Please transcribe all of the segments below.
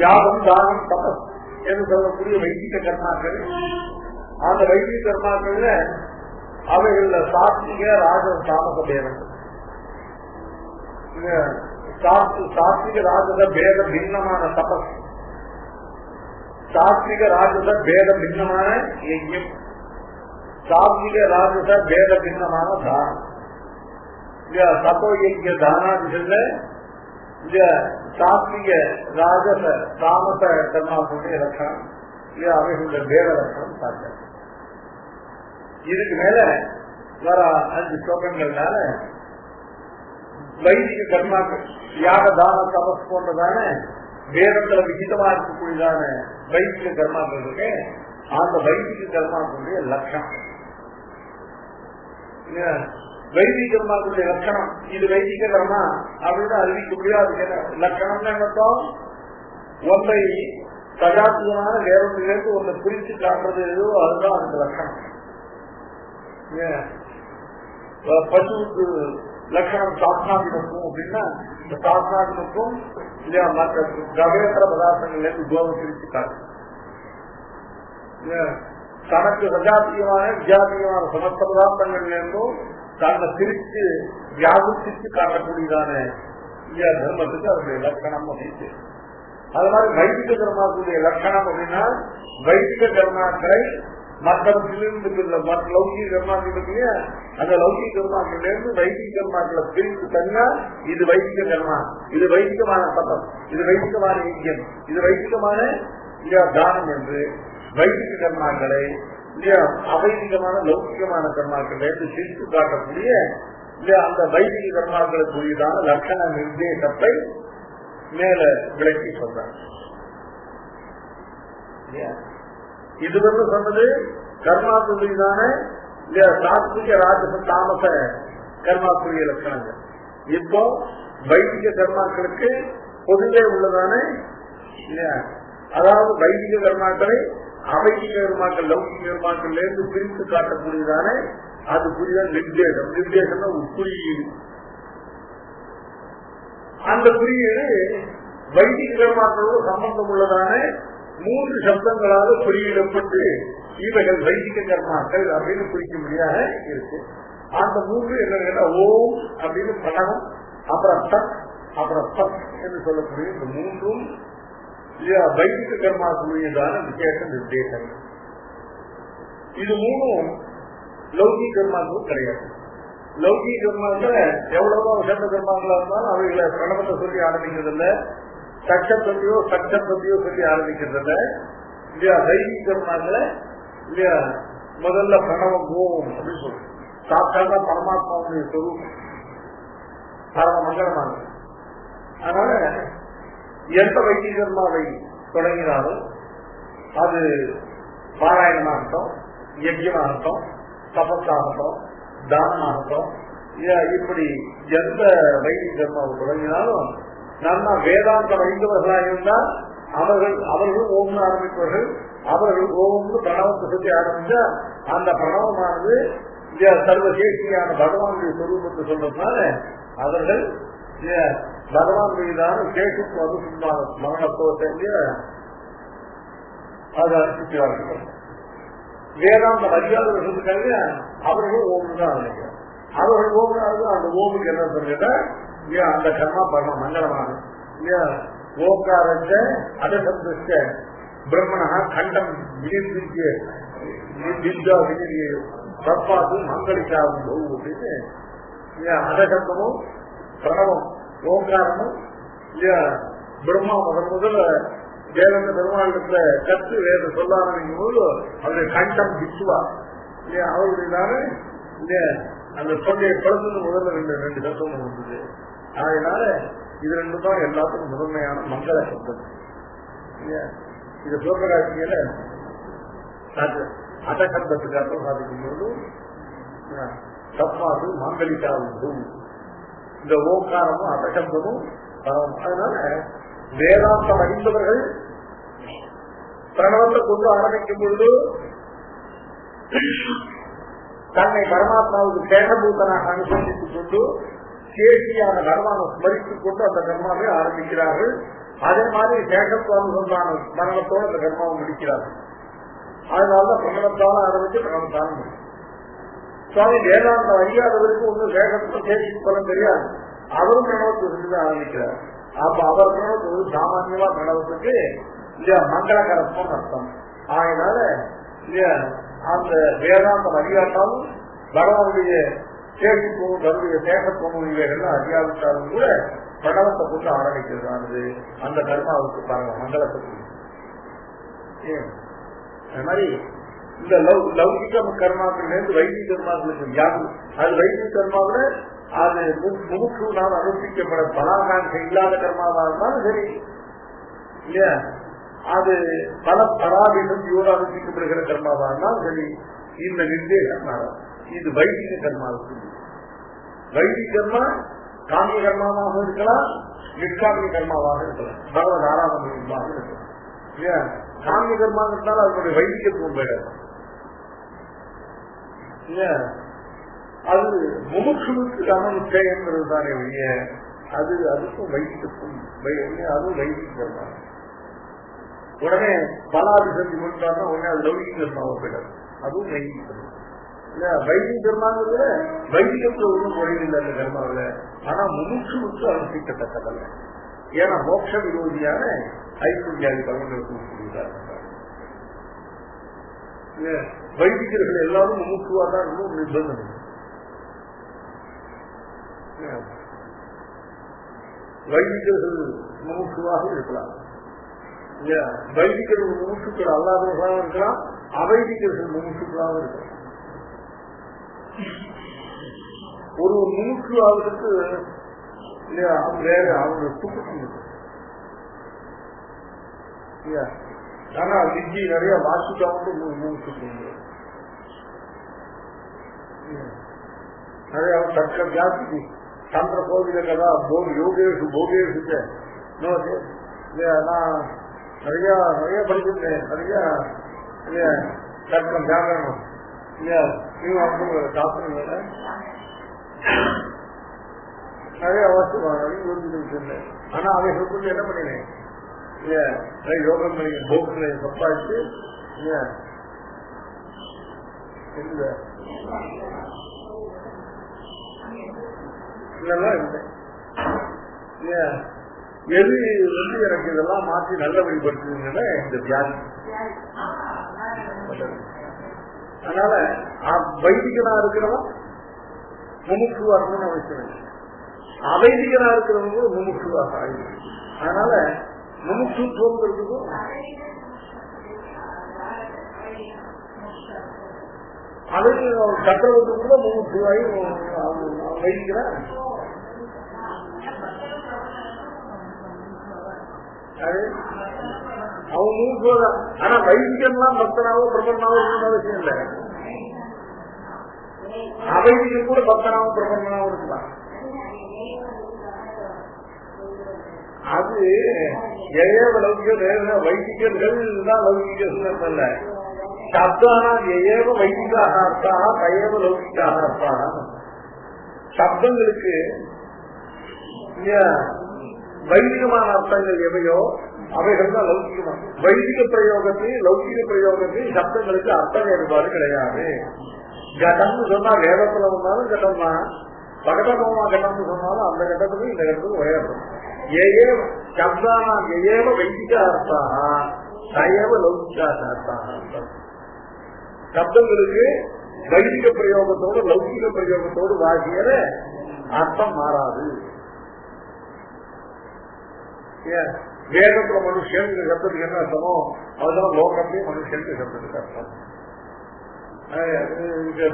யாகம் தானம் தபஸ் என்று சொல்லக்கூடிய வைதிக கர்மாக்கள். அந்த வைதிக கர்மாக்கள்ல அவைகள்ல சாத்விக ராஜஸ் தாமச பேதங்கள். சாத்விக ராஜச பேத பின்னமான தபஸ், சாத்விக ராஜச பேத பின்னமான யஜ்யம், சாத்விக ராஜச பேத பின்னமான தானம். தபோ யஜ்ய தானாதிகள்ல சாத்விக ராஜச தாமச கர்மாக்களுடைய லட்சணம், அவைகளுடைய பேத லட்சணம் பார்க்க. இதுக்கு மேல வர 5 ஸ்லோகங்கள்னால வைதிக கர்மாக்கள் யாக தான தபஸ் போன்றதான வேதத்துல விகிதமா இருக்கக்கூடியதான வைதிக கர்மாக்கள் இருக்கு. அந்த வைதிக கர்மாக்களுடைய லட்சணம், வைதிக கர்மாக்களுடைய லட்சணம், இது வைதிக கர்மா அப்படின்னு அறிவிக்க முடியாது. லட்சணம்னு என்னத்தோம், ஒன்றை சஜாத்தியமான வேதத்திலிருந்து ஒன்றை பிரித்து காட்டுறது எதோ அதுதான் அந்த லட்சணம். பசுவுக்கு லட்சணம் சாஸ்திராதிபத்துவம் அப்படின்னா இந்த சாஸ்திராதிபத்துவம் இல்லையா மற்ற கவேந்திர பதார்த்தங்கள்ல இருந்து கோபம் பிரித்து காட்டு. தனக்கு சஜாத்தியமான விஜாத்தியமான சமஸ்த பதார்த்தங்கள்ல இருந்தும் தன்னை பிரித்து வியாபித்து காட்டக்கூடியதான தர்மத்துக்கு அதனுடைய லட்சணம் அப்படின்னு. அது மாதிரி வைதிக கர்மாக்களுடைய லட்சணம் அப்படின்னா வைதிக கர்மாக்களை மற்றவற்றிலிருந்து லௌகிக கர்மாக்கள் இருக்கு, அந்த லௌகிக கர்மாக்கள் இருந்து வைதிக கர்மாக்களை பிரித்து தனியா இது வைதிக கர்மா, இது வைதிகமான தபம், இது வைதிகமான யஜ்யம், இது வைதிகமான தானம் என்று வைதிக கர்மாக்களை அவைதிகமான லௌகிகமான கர்மாக்கள் என்று பிரித்து காட்டக்கூடிய அந்த வைதிக கர்மாக்களுக்குரியதான லட்சண நிர்தேசத்தை மேல விளக்கி சொல்றாங்க. இது வந்து சொன்னது கர்மாக்குரியதான சாத்விக ராஜச தாமச கர்மாக்குரிய லட்சணங்கள். இப்போ வைதிக கர்மாக்களுக்கு பொதுவே உள்ளதான, அதாவது வைதிக கர்மாக்களை அவைதிக கர்மாக்கள் லௌகிக கர்மாக்கள் இருந்து பிரித்து காட்டக்கூடியதான அது புரித நிர்தேசம். நிர்தேசம் குறியீடு. அந்த குறியீடு வைதிக கர்மாக்களோடு சம்பந்தம் உள்ளதான 3 சப்தங்களாக குறியிடப்பட்டு இவைகள் வைதிக கர்மாக்கள் அப்படின்னு குறிக்க முடியாத இருக்கு. அந்த 3 என்ன, ஓம் அப்படின்னு படகம், அப்புறம் சத், அப்புறம் சத் என்று சொல்லக்கூடிய இந்த 3ம் வைதிக கர்மாக்குரியதான விசேஷ நிர்தேசங்கள். இது 3ம் லௌகிக கர்மாக்களும் கிடையாது. லௌகிக கர்மாக்கள் எவ்வளவோ விசேஷ கர்மாக்களா இருந்தாலும் அவைகளை பிரணவத்தை சொல்லி ஆரம்பிக்கிறதில்ல, சட்டத்தையோ சட்டத்தையோ சொல்லி ஆரம்பிக்கிறதில்ல. இல்லையா வைதிக கர்மாக்களை இல்லையா முதல்ல பிரணவம் ஓம் அப்படின்னு சொல்லுவோம். சாத்தான பரமாத்மாவுடைய சொரூபம் பரம மங்களமானது. அதனால எந்த வைதிக கர்மாவை தொடங்கினாலும் அது பாராயணமாகட்டும், யஜ்யமாகட்டும், தபஸாகட்டும், தானமாகட்டும், இப்படி எந்த வைதிக கர்மாவை தொடங்கினாலும் நம்ம வேதாந்த வைந்தவர்களாக இருந்தால் அவர்கள் ஓம்னு ஆரம்பிப்பவர்கள். அவர்கள் ஓம்னு பிரணவத்தை சொல்லி ஆரம்பிச்சா அந்த பிரணவமானது சர்வசேஷியான பகவானுடைய சொரூபத்தை சொல்றதுனால அவர்கள் பகவான் மீதான சேஷுக்கு அனுசந்தான மரணத்தோட்டை அதை அனுப்பிக்கிறார்கள். வேதாந்த மரியாதைக்காக அவர்கள் ஓம்னு தான் நினைக்கிறார். அவர்கள் ஓம்னாவது அந்த ஓமுக்கு என்ன சொல்லிட்டா அந்த கர்மா பரம மங்களமான ஓங்காரத்தை அதசப்த பிரம்மணா கண்டம் தப்பாது மங்களிக்காகும் அப்படின்னு அதசப்தமும் பிரணவம் ஓங்காரமும் பிரம்மா முதல்ல வேத பெருமாளத்துல கற்று வேத சொல்ல ஆரம்பிக்கும் போது அவருடைய கண்டம் விச்சுவா அவருடைய அந்த தொண்டையை குழந்தை முதல்ல 2 சப்தமும் வந்தது. அதனால இது 2 தான் எல்லாத்துக்கும் முதன்மையான மங்கள சப்தம். இது சிவபிரகாசியில அசப்தத்துக்கு அர்த்தம் சாதிக்கும் போது தப்பாது மாங்கலிக்காவும் இந்த ஓங்காரமும் அசப்தமும். அதனால வேதாந்தம் அறிந்தவர்கள் பிரணவத்தை கொண்டு ஆரம்பிக்கும் பொழுது தன்னை பரமாத்மாவுக்கு சேஷபூதனாக அனுசந்தித்துக் கொண்டு சேஷியான கர்மாவை ஸ்மரித்துக் கொண்டு அந்த கர்மாவை ஆரம்பிக்கிறார்கள். அதே மாதிரி சேஷத்துவான மரணத்தோடு அந்த கர்மாவை முடிக்கிறார்கள். அதனாலதான் பிரணவத்தால ஆரம்பிச்சு பிரணவத்தாலும் முடியும். சுவாமி வேதாந்தம் அறியாதவருக்கு ஒன்றும் சேஷத்துவம் சேஷி பலம் தெரியாது. அவரும் பிரணவத்தை செஞ்சுதான் ஆரம்பிக்கிறார். அப்ப அவர் பிரணவத்து சாமான்யமா பிரணவத்துக்கு இல்லையா மங்களகரத்துவம் அர்த்தம். அதனால இல்லையா அந்த வேதாந்தம் அறியாட்டாலும் பகவானுடைய சேஷத்துவம் தன்னுடைய சேஷத்துவம் இவைகள்லாம் அறியாவிட்டாலும் கூட பிரணவத்தை கொண்டு ஆரம்பிக்கிறதானது அந்த கர்மாவுக்கு பாருங்க மங்களத்துக்கு. அது மாதிரி இந்த லௌகிக கர்மாக்கள் இருந்து வைதிக கர்மாக்களுக்கு வியாதி. அது வைதிக கர்மாவில அது முமுட்சுனால் அனுஷ்டிக்கப்பட பலாகாட்சி இல்லாத கர்மாவா இருந்தாலும் சரி இல்லையா, அது பல பராபிசக்தியோடு அனுஷ்டிக்கப்படுகிற கர்மாவா இருந்தாலும் சரி, இந்த நிர்தேசம் இது வைதிக கர்மாவுக்கு. வைதிக கர்மா காமிய கர்மாவாக இருக்கலாம், நிஷ்காமிய கர்மாவாக இருக்கலாம், பகவத் ஆராதனையாக இருக்கலாம் இல்லையா. காமிய கர்மா இருந்தாலும் அதனுடைய வைதிகத்துவம் போயிடாது இல்லையா. அது முமுட்சுவுக்கு அனுஷ்டயம்ன்றது தானே வெளிய, அது அதுக்கும் வைதிகத்துவம், அதுவும் வைதிக கர்மா. உடனே பலாபிசக்தி முடித்தாருன்னா உடனே அது லௌகிக கர்மாவை போயிடாது, அதுவும் வைதிக கர்மா இல்ல. வைதிக கர்மாங்கிறதுல வைதிகத்துல ஒன்றும் குறையில்லை அந்த கர்மாவில. ஆனா முமுட்சுவுக்கு அனுஷ்டிக்கத்தக்கதல்ல. ஏன்னா மோட்ச விரோதியான ஐஸ்வர்யாதி கர்மங்களுக்கு கூறுகிறார். வைதிகர்கள் எல்லாரும் முமுட்சுவா தான் இருக்கும் நிர்பந்தம். வைதிகர்கள் முமுட்சுவாக இருக்கலாம் இல்லையா. வைதிகர்கள் முமுட்சுக்கள் அல்லாதவர்களாக இருக்கலாம், அவைதிகர்கள் முமுட்சுக்களாக இருக்கலாம். ஒரு முமுட்சு ஆவதற்கு இல்லையா வேற அவங்க துக்கம். ஆனா விஜி நிறைய வாசிக்காம முமுட்சு நிறைய தர்க்க ஜாஸ்தி தந்திர கோவில கதா யோகேஷு போகேஷு நான் நிறைய நிறைய படிச்சிருக்கேன். நிறைய தர்க்கம் ஜாகரணம் இல்லையா, சாஸ்திரங்கள நிறைய வாசிப்பாங்க. ஆனா அதை சொல்லி என்ன பண்ணினேன் இல்லையா, யோகங்களையும் போகங்களையும் சம்பாதிச்சு இல்லையா இதெல்லாம் இருந்தேன் இல்லையா. எது எனக்கு இதெல்லாம் மாற்றி நல்லபடிப்படுத்துதுன்னா இந்த தியானம். அதனால வைதிகனா இருக்கிறவன் முமுட்சுவா இருக்கணும்னு அவசியம் இல்லை, அவைதிகனா இருக்கிறவங்க முமுட்சுவாக ஆகிடும். அதனால முமுட்சுத்துவம் அது சக்கரவர்த்தி கூட முமுட்சுவாய் வைதிக்கிறான். அவன் முமுட்சுவாதான். ஆனா வைதிகன்லாம் பக்தனாவோ பிரபன்னாவோ அவசியம் இல்லை. அவைதிகள் கூட பக்தனாவும் பிரபன்னாவும் இருக்கலாம். அது ஏவ லௌகிக வைதிகர்கள் தான் லௌகிக அல்ல. சப்தானா ஏவ வைதிகாக அர்த்தா தயவ லௌகிகாக அர்த்தா. சப்தங்களுக்கு வைதிகமான அர்த்தங்கள் எவையோ அவைகள் தான் லௌகிகமா. வைதிக பிரயோகத்தையும் லௌகிக பிரயோகத்தையும் சப்தங்களுக்கு அர்த்த வேறுபாடு கிடையாது. கடம்னு சொன்னா வேதத்துல வந்தாலும் கட்டம் தான், பகடமா கட்டம்னு சொன்னாலும் அந்த கட்டத்துக்கும் இந்த கட்டத்துக்கும் ஒரே அர்த்தம். ஏ சப்தானா ஏவ வைதிக அர்த்தா தயவ லௌகிகாக அர்த்தா. சப்தங்களுக்கு வைதிக பிரயோகத்தோடு லௌகிக பிரயோகத்தோடு வாசிக்கிற அர்த்தம் மாறாது. வேதத்துல மனுஷன் சப்தத்துக்கு என்ன அர்த்தமோ அதுதான் லோகத்தையும் மனுஷன் சப்தத்துக்கு அர்த்தம்.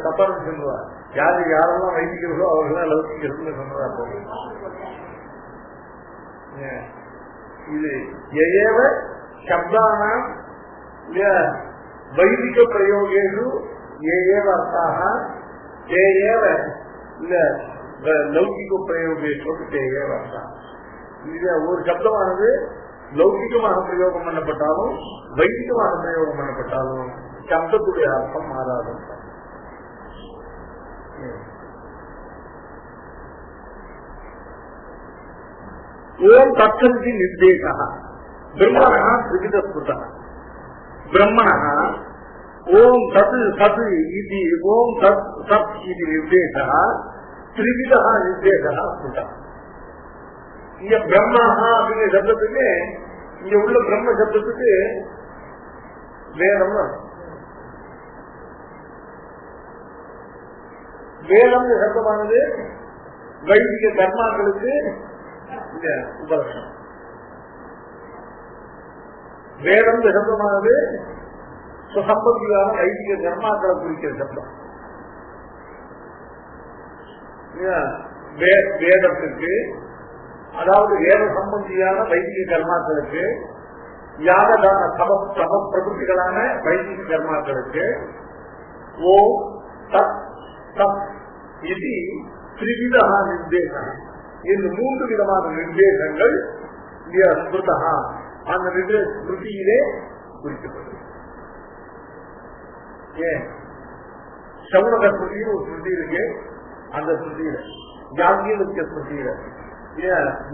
தப்பான சொல்லுவா, யாரெல்லாம் வைதிக்கிறதோ அவர்கள்லாம் லௌகிக்கிறதுன்னு சொன்னதா போகும். இது ஏவ சப்தானாம் வைதிக பிரயோகேஷு ஏவ அர்த்தாக ஏவ இல்ல லௌகிக பிரயோகேஷு ஏவ அர்த்தா. ஒரு சப்தமானது லௌகிகமாக பிரயோகம் பண்ணப்பட்டாலும் வைதிகமாக பிரயோகம் பண்ணப்பட்டாலும் சப்தத்துடைய அர்த்தம் மாறாது. ஓம் தத்சதி நிர்தேசா பிரம்மணா திரிவித ஸ்மிருதா பிரம்மணா ஓம் தத் சத் இது ஓம் தத் சத் இது நிர்தேசா திரிவிதா நிர்தேசா ஸ்மிருதா. இங்க பிரம்மா அப்படிங்கிற சப்தத்துக்கு இங்க உள்ள பிரம்ம சப்தத்துக்கு வேதம் வேதம் சப்தமானது வைதிக கர்மாக்களுக்கு உபலட்சணம். வேதம் சப்தமானது சுசம்பந்தியான வைதிக கர்மாக்களை குறிக்கிற சப்தம். வேதத்துக்கு அதாவது வேத சம்பந்தியான வைதிக கர்மாக்களுக்கு யாகதான தப பிரபுத்திகளான வைதிக கர்மாக்களுக்கு ஓம் தத் தத் இது திரிவிதா நிர்தேசம் இந்த 3 விதமான நிர்தேசங்கள் ஸ்மிருதா அந்த ஸ்மிருதியிலே குறிக்கப்பட்டது. ஏன் சவுனக ஸ்மிருதியில் ஒரு ஸ்மிருதி இருக்கு, அந்த ஸ்மிருதியில யாக்கியவல்ய ஸ்மிருதியில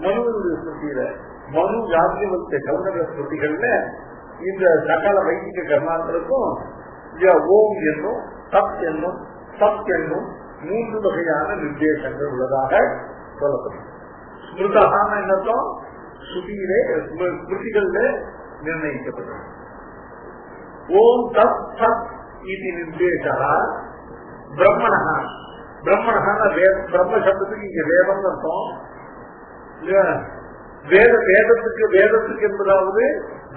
மனுடைய ஸ்மிருதியில மனு யாக்கியவல்ய சவுனக ஸ்மிருதிகள்ல இந்த சகல வைதிக கர்மாக்களுக்கும் ஓம் என்னும் தத் என்னும் சத் என்னும் 3 வகையான நிர்தேசங்கள் உள்ளதாக சொல்லப்படும். ஸ்மிருதான என்னதும் ஸ்ருதியிலே ஸ்மிருதிகளில நிர்ணயிக்கப்பட்டது. ஓம் தத் சத் இது நிர்தேசா பிரம்மணா பிரம்மணான பிரம்ம சப்தத்துக்கு இங்க வேதம் அர்த்தம். வேதத்துக்கு என்பதாவது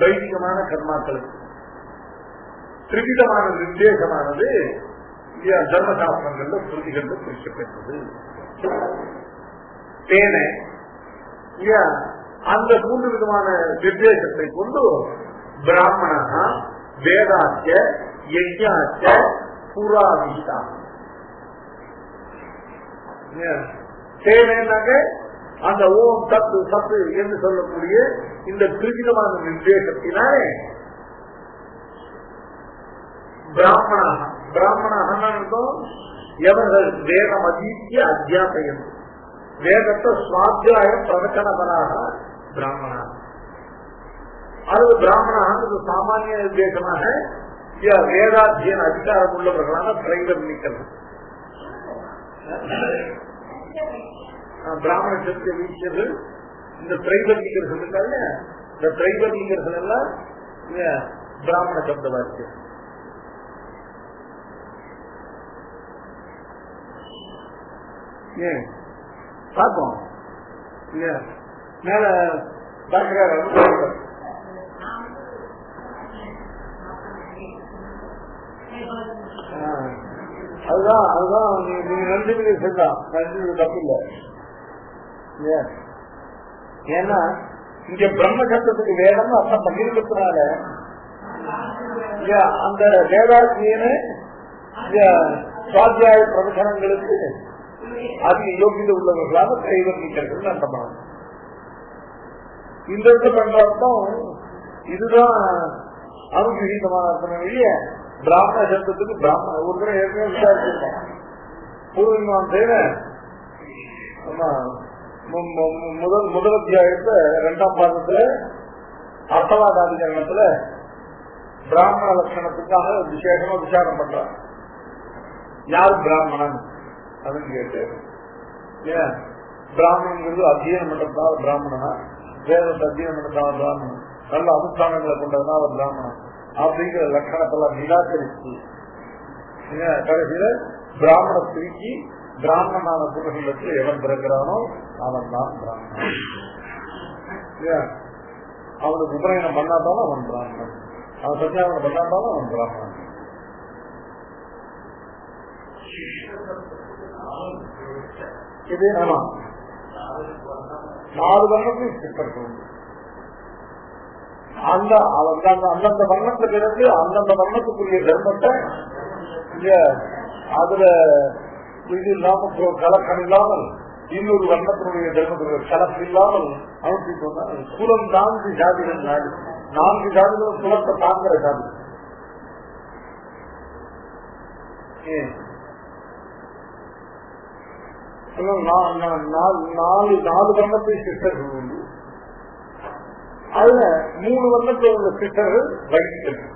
வைதிகமான கர்மாக்களுக்கு திரிவிதமான நிர்தேசமானது தர்மசாஸ்திரங்கள்ல ஸ்ருதிகள்ல குறிக்கப்பட்டது. தேனை அந்த 3 விதமான நிர்தேசத்தை கொண்டு பிராமணா வேதாச்ச யஜ்ஞாச்ச புராவிதா தேனாக அந்த ஓம் தத்து சத்து என்று சொல்லக்கூடிய இந்த திரிவிதமான நிர்தேசத்தினாலே பிராமணாக எவர்கள் வேதம் அதீத்திய அத்தியாபயம் வேதத்தை சுவாத்தியாய பிரவச்சனபராக பிராமணா. அது பிராமணாக சாமானிய நிர்தேசமாக வேதாத்தியன அதிகாரம் உள்ளவர்களான திரைவர்ணிக்கிறது. பிராமண சக்திய வீச்சர்கள் இந்த திரைவர்ணிகர்கள் இருக்காங்க. இந்த திரைவர்ணிகர்கள் எல்லாம் பிராமண சப்த வாக்கியம். பார்ப்போம் மேல அதுதான் நீங்க நன்றி செஞ்சா நன்றி தப்பு இல்லை. ஏன்னா இங்க பிரம்ம சப்தத்துக்கு வேதம் அர்த்தம் பண்ணிருக்கிறதுனால அந்த வேதாத்தியனு சுவாத்தியாய பிரவச்சனங்களுக்கு அதிக யோகியதை உள்ளவர்களாக கைவர்ணிக்கிறது அர்த்தமாகும். இந்த பண்ற அர்த்தம் இதுதான் அனுகிரகமான அர்த்தம் இல்லையே. பிராமண சப்தத்துக்கு பிராமண ஒரு தடவை ஏற்கனவே விசாரிச்சிருக்கோம். பூர்வீமாசையில முதல் அத்தியாயத்துல 2ஆம் பாதத்துல அர்த்தவாதாதிகரணத்துல பிராமண லட்சணத்துக்காக விசேஷமா விசாரம் பண்றாங்க. யார் பிராமணன் அப்படின்னு கேட்டு பிராமணங்கிறது அத்தியனம் பண்றதுனால பிராமணனா, வேதத்தை அத்தியனம் பண்றதுனால பிராமணன், நல்ல அனுஷ்டானங்களை கொண்டதுனால பிராமணன் அப்படிங்கிற லட்சணத்தெல்லாம் நிராகரிச்சு கடைசியில பிராமண ஸ்திரீக்கு பிராமணனான புருஷனுக்கு எவன் பிறக்கிறானோ அவன் தான் பிராமணன். அவனுக்கு உபநயனம் பண்ணாதாலும் அவன் பிராமணன், அவன் சத்தியாவனம் பண்ணாதாலும் அவன் பிராமணன். இது ஆமா 4 வர்ணத்தையும் சிற்படுத்தணும். அந்தந்த வர்ணத்தை பிறகு அந்தந்த வர்ணத்துக்குரிய தர்மத்தை அதுல இது இல்லாம கலக்கம் இல்லாமல் இன்னொரு வர்ணத்தினுடைய தர்மத்துடைய கலப்பு இல்லாமல் அனுப்பிட்டு குலம் 4 ஜாதிகள் 4 ஜாதிகளும் குலத்தை தாங்குற ஜாதி. நாலு வர்ணத்தை சிஸ்டர்கள் உண்டு. அதுல 3 வர்ணத்தில் உள்ள சிஸ்டர்கள் வைதிகர்கள்.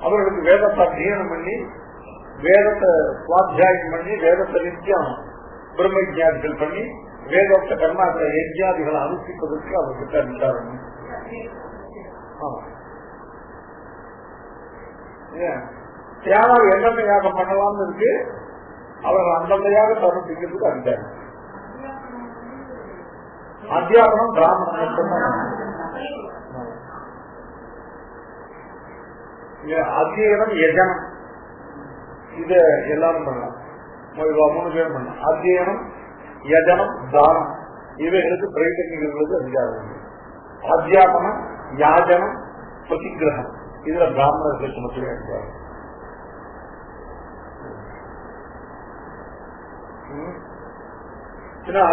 அவர்களுக்கு வேதத்தை அத்தியனம் பண்ணி வேதத்தை சுவாத்தியாயம் பண்ணி வேதத்தை நித்தியம் பிரம்ம ஜாதிகள் பண்ணி வேதோக்த கர்மாக்களை யஜ்யாதிகளை அனுஷ்டிப்பதற்கு அவர்களுக்கு அதிகாரம். யாராவது எந்தெந்த யாகம் பண்ணலாம்னு இருக்கு, அவர்கள் அந்தந்த யாகத்தை அனுஷ்டிக்கிறதுக்கு அதிகாரம். அத்தியாபனம் பிராமணன் அத்தியனம் யஜனம் இத எல்லாரும் பண்ணலாம். 3 பேர் பண்ணலாம். அத்தியனம் யஜனம் தானம் இவைகளுக்கு பிரைட்டங்களுக்கு அதிகாரம். அத்தியாபனம் யாஜனம் பிரதிகிரகம் இதுல பிராமணர்களுக்கு மட்டுமே அதிகாரம்.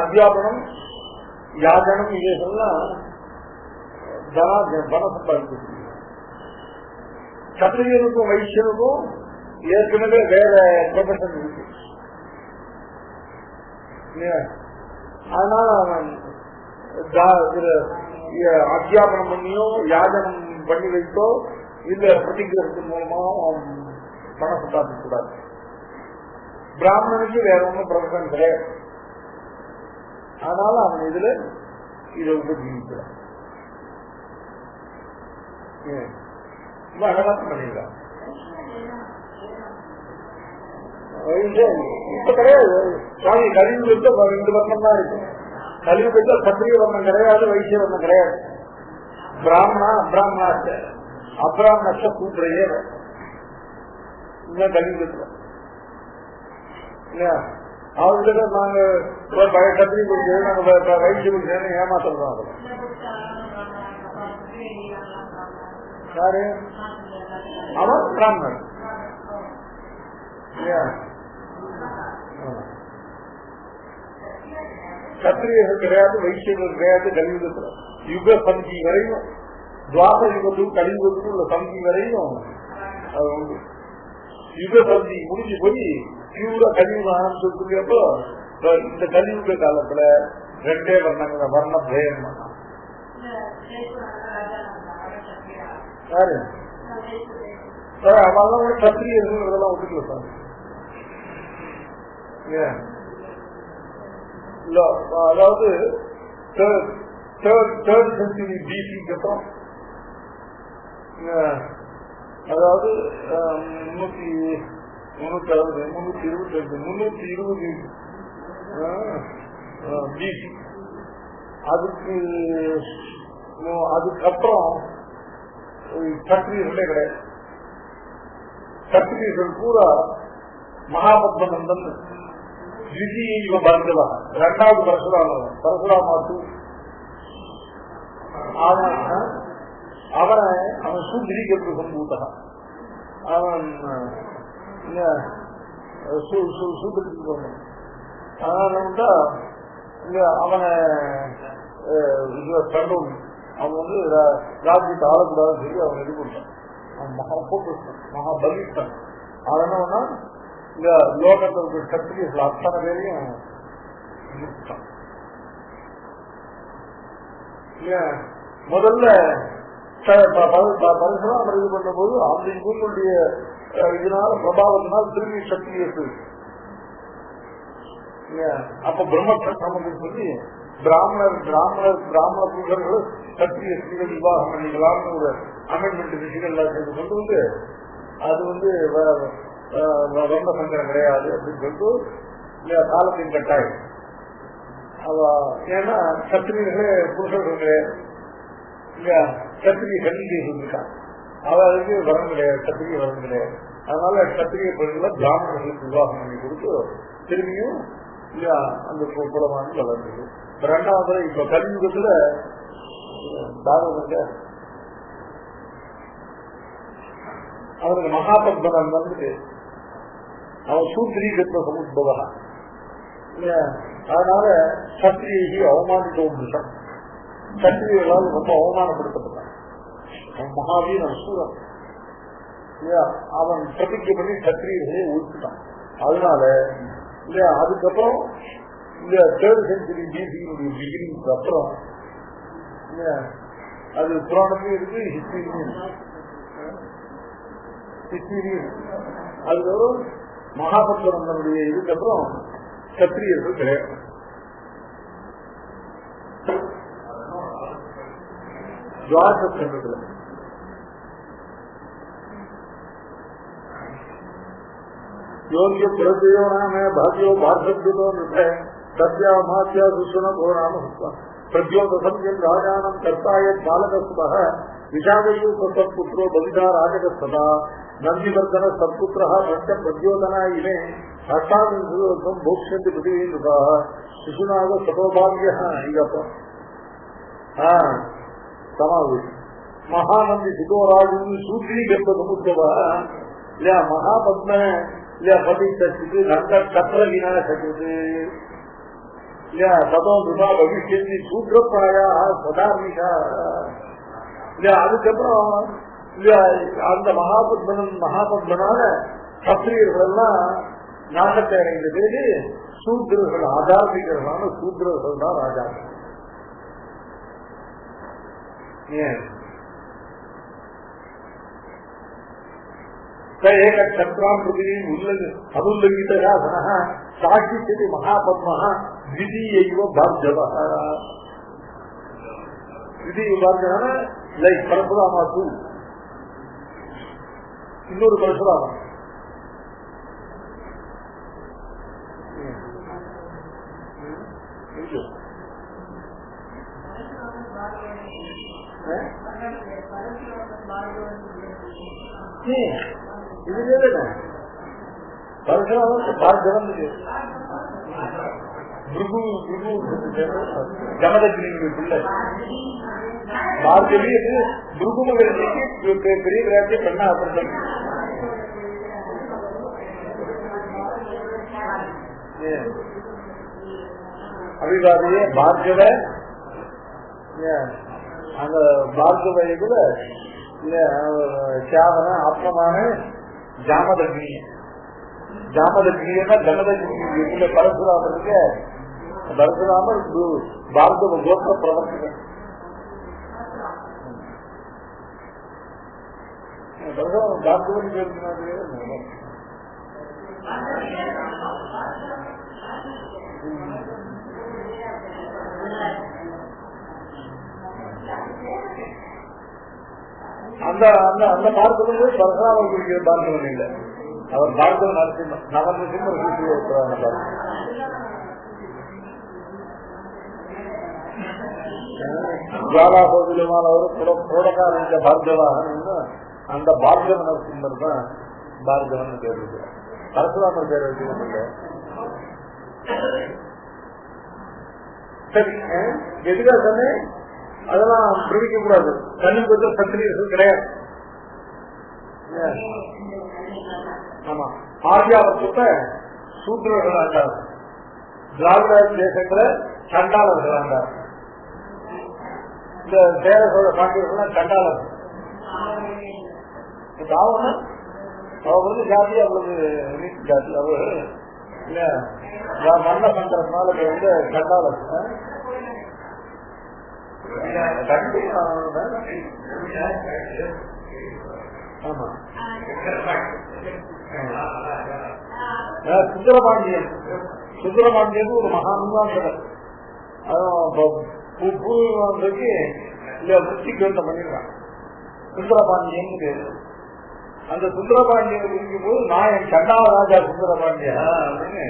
அத்தியாபனம் யாஜனம் இவைகள்லாம் பண சம்பாதிக்க. சத்திரியனுக்கும் வைசியனுக்கும் ஏற்கனவே வேற ப்ரொஃபஷன் இருக்கு. அதனால அவன் அத்தியாபனம் பண்ணியோ யாஜனம் பண்ணி வைத்தோ இல்ல பிரதிகிரகத்தின் மூலமா பணம் சம்பாதிக்க கூடாது. பிராமணனுக்கு வேற ஒன்றும் ப்ரொஃபஷன் கிடையாது. அதனால அவன் இதுல இதை உபஜீவிக்கிறான். அழகாக்கம் பண்ணிருக்கான். இப்ப கிடையாது. சுவாமி கலியுகத்தை 2 வர்ணம் தான் இருக்கும். கலியுகத்தில் சத்திரிய வர்ணம் கிடையாது, வைசிய வர்ணம் கிடையாது. பிராமணா அப்ராமணாச்ச அப்ராமண கூப்பிடையே கலியுகத்துல அவர்கிட்ட நாங்க கத்திரி கொடுத்து நாங்க வைசிய கொடுத்து ஏமாத்துறோம். யாரு அவன் பிராமணன். சத்திரியர்கள் கிடையாது, வைசியர்கள் கிடையாது. கலியுகத்துல யுக சந்தி வரையும், துவாச யுகத்துக்கும் கலியுகத்துக்கும் உள்ள சந்தி வரையும் அது உண்டு. யுக சந்தி முடிஞ்சு போய் பியூரா கலியுகம் ஆரம்பிச்சிருக்கிறப்போ இந்த கலியுக காலத்துல 2 வர்ணங்கள் வர்ண பேயம் பண்ணலாம். யாரு அவெல்லாம் சத்திரியர்கள் இதெல்லாம் ஒத்துக்கல சார். அதாவது தேர்ட் சென்ச்சுரி பிசிக்கு அப்புறம், அதாவது 320 பிசி அதுக்கப்புறம் சத்திரியர்களே கிடையாது. சத்திரியர்கள் பூரா மகாபத்மநந்தன் திவிதீய பரந்தவா 2வது பரசுராமாத்து அவன் சூத்திரிக்கு சம்பூத்தா. அவன் சூத்திரிக்கு போனான். அதனால அவனை கண்டோம். அவன் வந்து ராஜ்யத்தை ஆளக்கூடாதுன்னு சொல்லி அவன் இது கொடுத்தான். அவன் மகாபலிஷ்டன். அதனால இந்த லோகத்திற்கு சத்திரியர்கள் அத்தனை பேரையும் முதல்ல பரசுராமர் இது பண்ண போது அந்த இவங்களுடைய இதனால பிரபாவத்தினால் திரும்பி சத்திரியர்கள் அப்ப பிரம்மசத்திரம் சொல்லி பிராமண புருஷர்கள் சத்திரிய ஸ்திரீகள் விவாகம் பண்ணிக்கலாம்னு ஒரு அமெண்ட்மெண்ட் விஷயங்கள் செய்து கொண்டு வந்து அது வந்து வர்ண சங்கரம் கிடையாது அப்படின்னு சொல்லிட்டு காலத்தின் கட்டாயம். ஏன்னா சத்திரியர்களே புருஷர்கள் கிடையாது இல்லையா, சத்திரிய கல்விகள் இருக்கான். அவருக்கு வரம் கிடையாது, சத்திரிய வரம் கிடையாது. அதனால சத்திரிய பெண்களை பிராமணர்களுக்கு விவாகம் பண்ணி கொடுத்து திரும்பியும் இல்லையா அந்த குலமான வளர்ந்தது. 2வது இப்ப கலியுகத்துல பாரதங்க அவனுக்கு மகாபத்மன் வந்துட்டு அவன் சூத்திரீகத்துவ சமுத்பவா இல்லையா. அதனால சத்திரியை அவமானித்தோம். சத்திரியர்களால் ரொம்ப அவமானப்படுத்தப்பட்டான். அவன் மகாவீரன் சூரன் இல்லையா. அவன் பிரதிஜை பண்ணி சத்திரியர்களே ஒழிச்சுட்டான். அதனால இல்லையா அதுக்கப்புறம் இந்த 3rd century BC-னுடைய பிகினிங்க்கு அப்புறம் அது புராணத்தையும் இருக்கு, ஹிஸ்டரியும் அதுக்கப்புறம் மகாபத்மனுடைய இதுக்கப்புறம் சத்திரியர்கள் கிடையாது. துவாசத்துல योग्य प्रत्ययो नाम है भाग्यो भाषो नृत्य सत्या मात्या सुषुण को नाम प्रद्योतम राजानम कर्ता बालक विषादयु सत्पुत्रो बलिदा राजक सदा नंदीवर्धन सत्पुत्र भक्त प्रद्योतना इमे अष्टाविंशम भोक्ष्यन्ति पृथिवीनुता शिशुनाग सतोभाग्य ईगप समावेश महानंदी सिद्धोराजु सूत्री गर्भ समुद्रव இல்லையா மகாபத்ம இல்லையா பதித்தது நந்த சக்கர விநாசகுது இல்லையா சதம் துபா பவிஷ்யந்தி சூத்ரப்பாயா சதார்மிகா இல்லையா அதுக்கப்புறம் இல்லையா அந்த மகாபத்மனால சத்திரியர்கள் எல்லாம் நாசத்தை அடைந்த பிறகு சூத்ரர்கள் ஆதார்மிகர்களான சூத்ரர்கள் தான் ராஜா. ஏன் एक क्षत्रां पृथ्वी अनुल्लंघितः सनः साक्षिष्यति महापद्मः द्वितीयैव भार्गवः. द्वितीय भार्गवः लाइक परशुरामा टू இன்னொரு பரசுராமன் இதுல பரசுராமன் பார்கவன் ஜமதகிரியுடைய பிள்ளை பார்கவி துருகுமகரணிக்கு பெரிய விளையாட்டு பண்ண அப்புறம் அபிவாதியே பார்கவ அந்த பார்கவ இதுல சாவன ஆத்மமான ஜாமதகிரி ஜாமதகிரினா ஜமதகிரி பரசுராமருக்கு பரசுராமர் பார்கவ கோத்திர பிரவர்த்தகன். பரசுராமர் பார்கவன் பேர் அந்த அந்த பார்க்கறது பரசுராமர் குறிக்கிற பார்க்கவன் இல்லை, அவர் பார்க்கவ நரசிம்மர் நவநரசிம்மர் குறிப்பிட்ட ஜாலாபோதிலமானவர் கோடக்கார பார்கவாக அந்த பார்கவ நரசிம்மர் தான் பார்கவன் பேர் இருக்கு. பரசுராமர் பேர் இருக்கு. சரி, எதுக்காக சொன்னேன் அதெல்லாம் பிரமிக்க கூடாது. கண்ணுக்கு வந்து சத்திரியர்கள் கிடையாது. ஆமா, ஆர்யாவர்த்தத்தை சூத்திரர்கள் ஆண்டார், திராவிட தேசங்களை சண்டாளர்கள் ஆண்டார். இந்த சேர சோழ பாண்டியர்கள் சண்டாளர். தாவணம் அவர் வந்து ஜாதி அவ்வளவு ஜாதி அவர் இல்ல மன்ன பண்றதுனால வந்து சண்டாளர். ஆமா, சுந்தரபாண்டியன் சுந்தரபாண்டியன் ஒரு மகான்வாசகர். பூர்வீகத்துக்கு இல்ல முத்திக்கு வந்து பண்ணிருக்கான் சுந்தரபாண்டியன் பேரு. அந்த சுந்தரபாண்டியன் இருக்கும் போது நான் என் சண்டாள ராஜா சுந்தரபாண்டியன் அப்படின்னு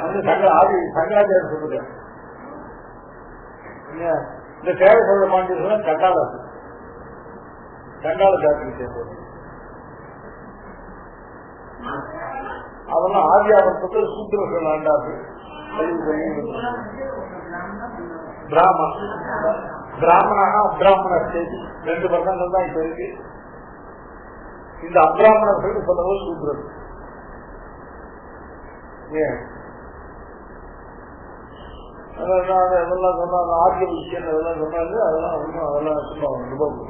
அந்த ஆதி சங்கராச்சாரியர் சொல்லுறேன். இந்த சேர சோழ பாண்டியர்கள் சண்டாளர், சண்டாள ஜாதியை சேர்ந்தது. அவெல்லாம் ஆதியாவர்த்தத்தை சூத்திரர்கள் ஆண்டார்கள். பிராமணா அப்ராமண ஸ்டேஜ் 2 வருடங்கள் தான் இப்ப இருக்கு. இந்த அப்ராமணர்கள் சொல்லவும் சூத்திரர்கள். ஏன் அதெல்லாம் சொன்னாங்க, ஆர்ய விஷயம் அதெல்லாம் சொன்னாங்க. அதெல்லாம் சும்மா அனுபவம்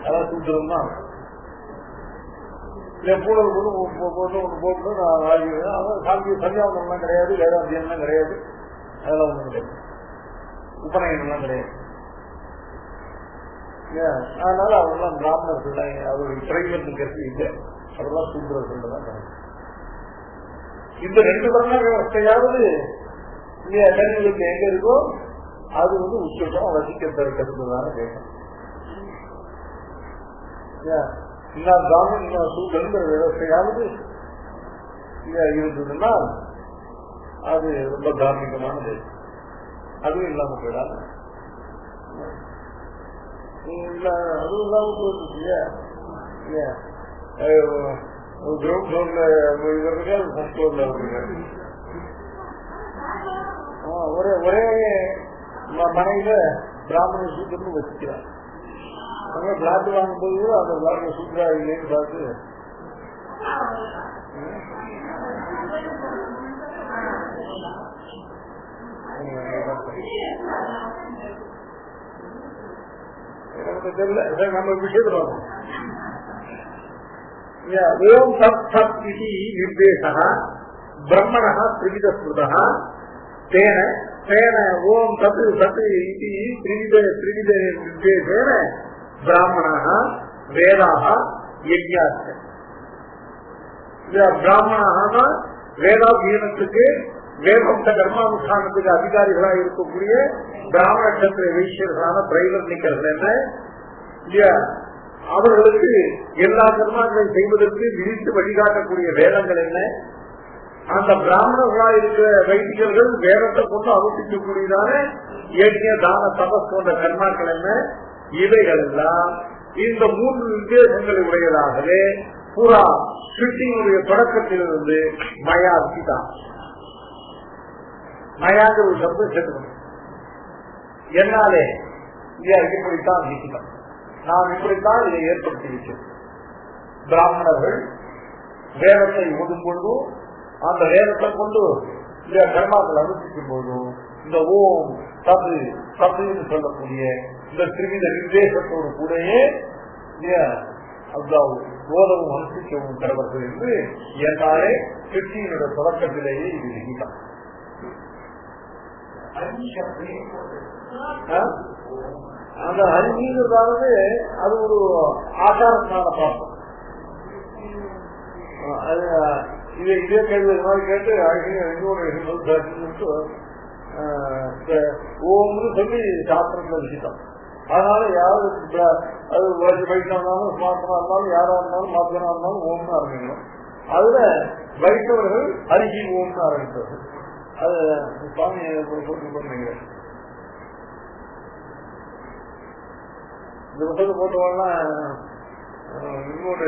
அதான் சூத்திரம் தான். பூடல் போட்டு ஒன்று போட்டு நான் வாழ்கிறேன். அதான் சாந்தி சந்தியாவனம்லாம் கிடையாது, வேதாந்தியம்லாம் கிடையாது, அதெல்லாம் ஒன்றும் கிடையாது, உபநயனம்லாம் கிடையாது. அதனால அவரெல்லாம் பிராமணர்கள் தான், அவர்கள் பிரைவேட் கருத்து இல்லை, அதெல்லாம் சூத்திரர்கள் தான். இந்த 2 வர்ண விவஸ்தையாவது தனிகளுக்கு எங்க இருக்கோ அது உச்சம் வசிக்க கருத்துதான கேட்கணும். இன்னும் பிராமணன் இன்னும் சூத்திரங்கிற விவஸ்தையாவது இருந்ததுன்னா அது ரொம்ப தார்மீகமானது. அதுவும் இல்லாம போயிடாது, அதுவும் இல்லாம போயிட்டு கிரவுண்ட் ஃப்ளோர்ல இவருக்கு ஃபர்ஸ்ட் ஃப்ளோர்ல இருக்கு. ஒரே மனையில பிராமண சூத்திரம் வச்சுக்கிறார். அங்க பிளாட் வாங்கும்போது அந்த பிளாட்ல சூத்திரா இல்லைன்னு பார்த்து தெரியல. நம்ம விஷயத்துல ஓம் சத் சத் இது நிர்தேச பிரம்மண திரிவித ஸ்மிருத தேன தேன ஓம் சத் சத் இது திரிவித நிர்தேசேன பிராமண வேதாக யஜ்ஞாச்ச. பிராமணா வேதாபீனத்துக்கு வேதந்த கர்மானுஷ்டானத்துக்கு அதிகாரிகளாக இருக்கக்கூடிய பிராமண கத்திர வைசியர்களான பிரைவர்ணிக்கர்கள் என்ன, அவர்களுக்கு எல்லா கர்மாக்களை செய்வதற்கு விரித்து வழிகாட்டக்கூடிய வேதங்கள் என்ன, அந்த பிராமணர்களா இருக்கிற வைதிகர்கள் வேதத்தை கொண்டு அனுஷ்டிக்கக்கூடியதான யஜ்ஞ தான தபஸ் போன்ற கர்மாக்கள் என்ன, இவைகள் எல்லாம் இந்த 3 நிர்தேசங்களை உடையதாகவே புறா சிருஷ்டியினுடைய தொடக்கத்திலிருந்து மயா தான் மயாங்கிற ஒரு சப்தம் சேர்க்கணும். என்னாலே இப்படித்தான் நீக்கலாம், நாம் இப்படித்தான் இதை ஏற்படுத்தி வைக்கிறோம். பிராமணர்கள் வேதத்தை ஓடும் பொழுதும் அந்த வேதத்தை கொண்டு இந்த கர்மாக்கள் அனுஷ்டிக்கும் போதும் இந்த ஓம் தது ததுன்னு சொல்லக்கூடிய இந்த திரிவித நிர்தேசத்தோடு கூடயே போதவும் அனுஷ்டிக்கவும் தருவர்கள் என்று என்னாலே சிருஷ்டியினுடைய தொடக்கத்திலேயே இது நீக்கலாம். அந்த அங்கீகாரமானது அது ஒரு ஆச்சாரத்தினால பார்ப்போம். இதே கேள்வி மாதிரி கேட்டு ஓம்னு சொல்லி சாஸ்திரத்துல வச்சுட்டோம். அதனால யாரு அது வைஷ்ணவா இருந்தாலும் ஸ்மார்த்தமா இருந்தாலும் யாரா இருந்தாலும் மாத்திரமா இருந்தாலும் ஓம்னு ஆரம்பிக்கணும். அதுல வைஷ்ணவர்கள் ஹரிஹி ஓம்னு ஆரம்பித்தார்கள். அது சுவாமி போட்டு இந்த புத்தகத்தை போட்டவன்னா இன்னொரு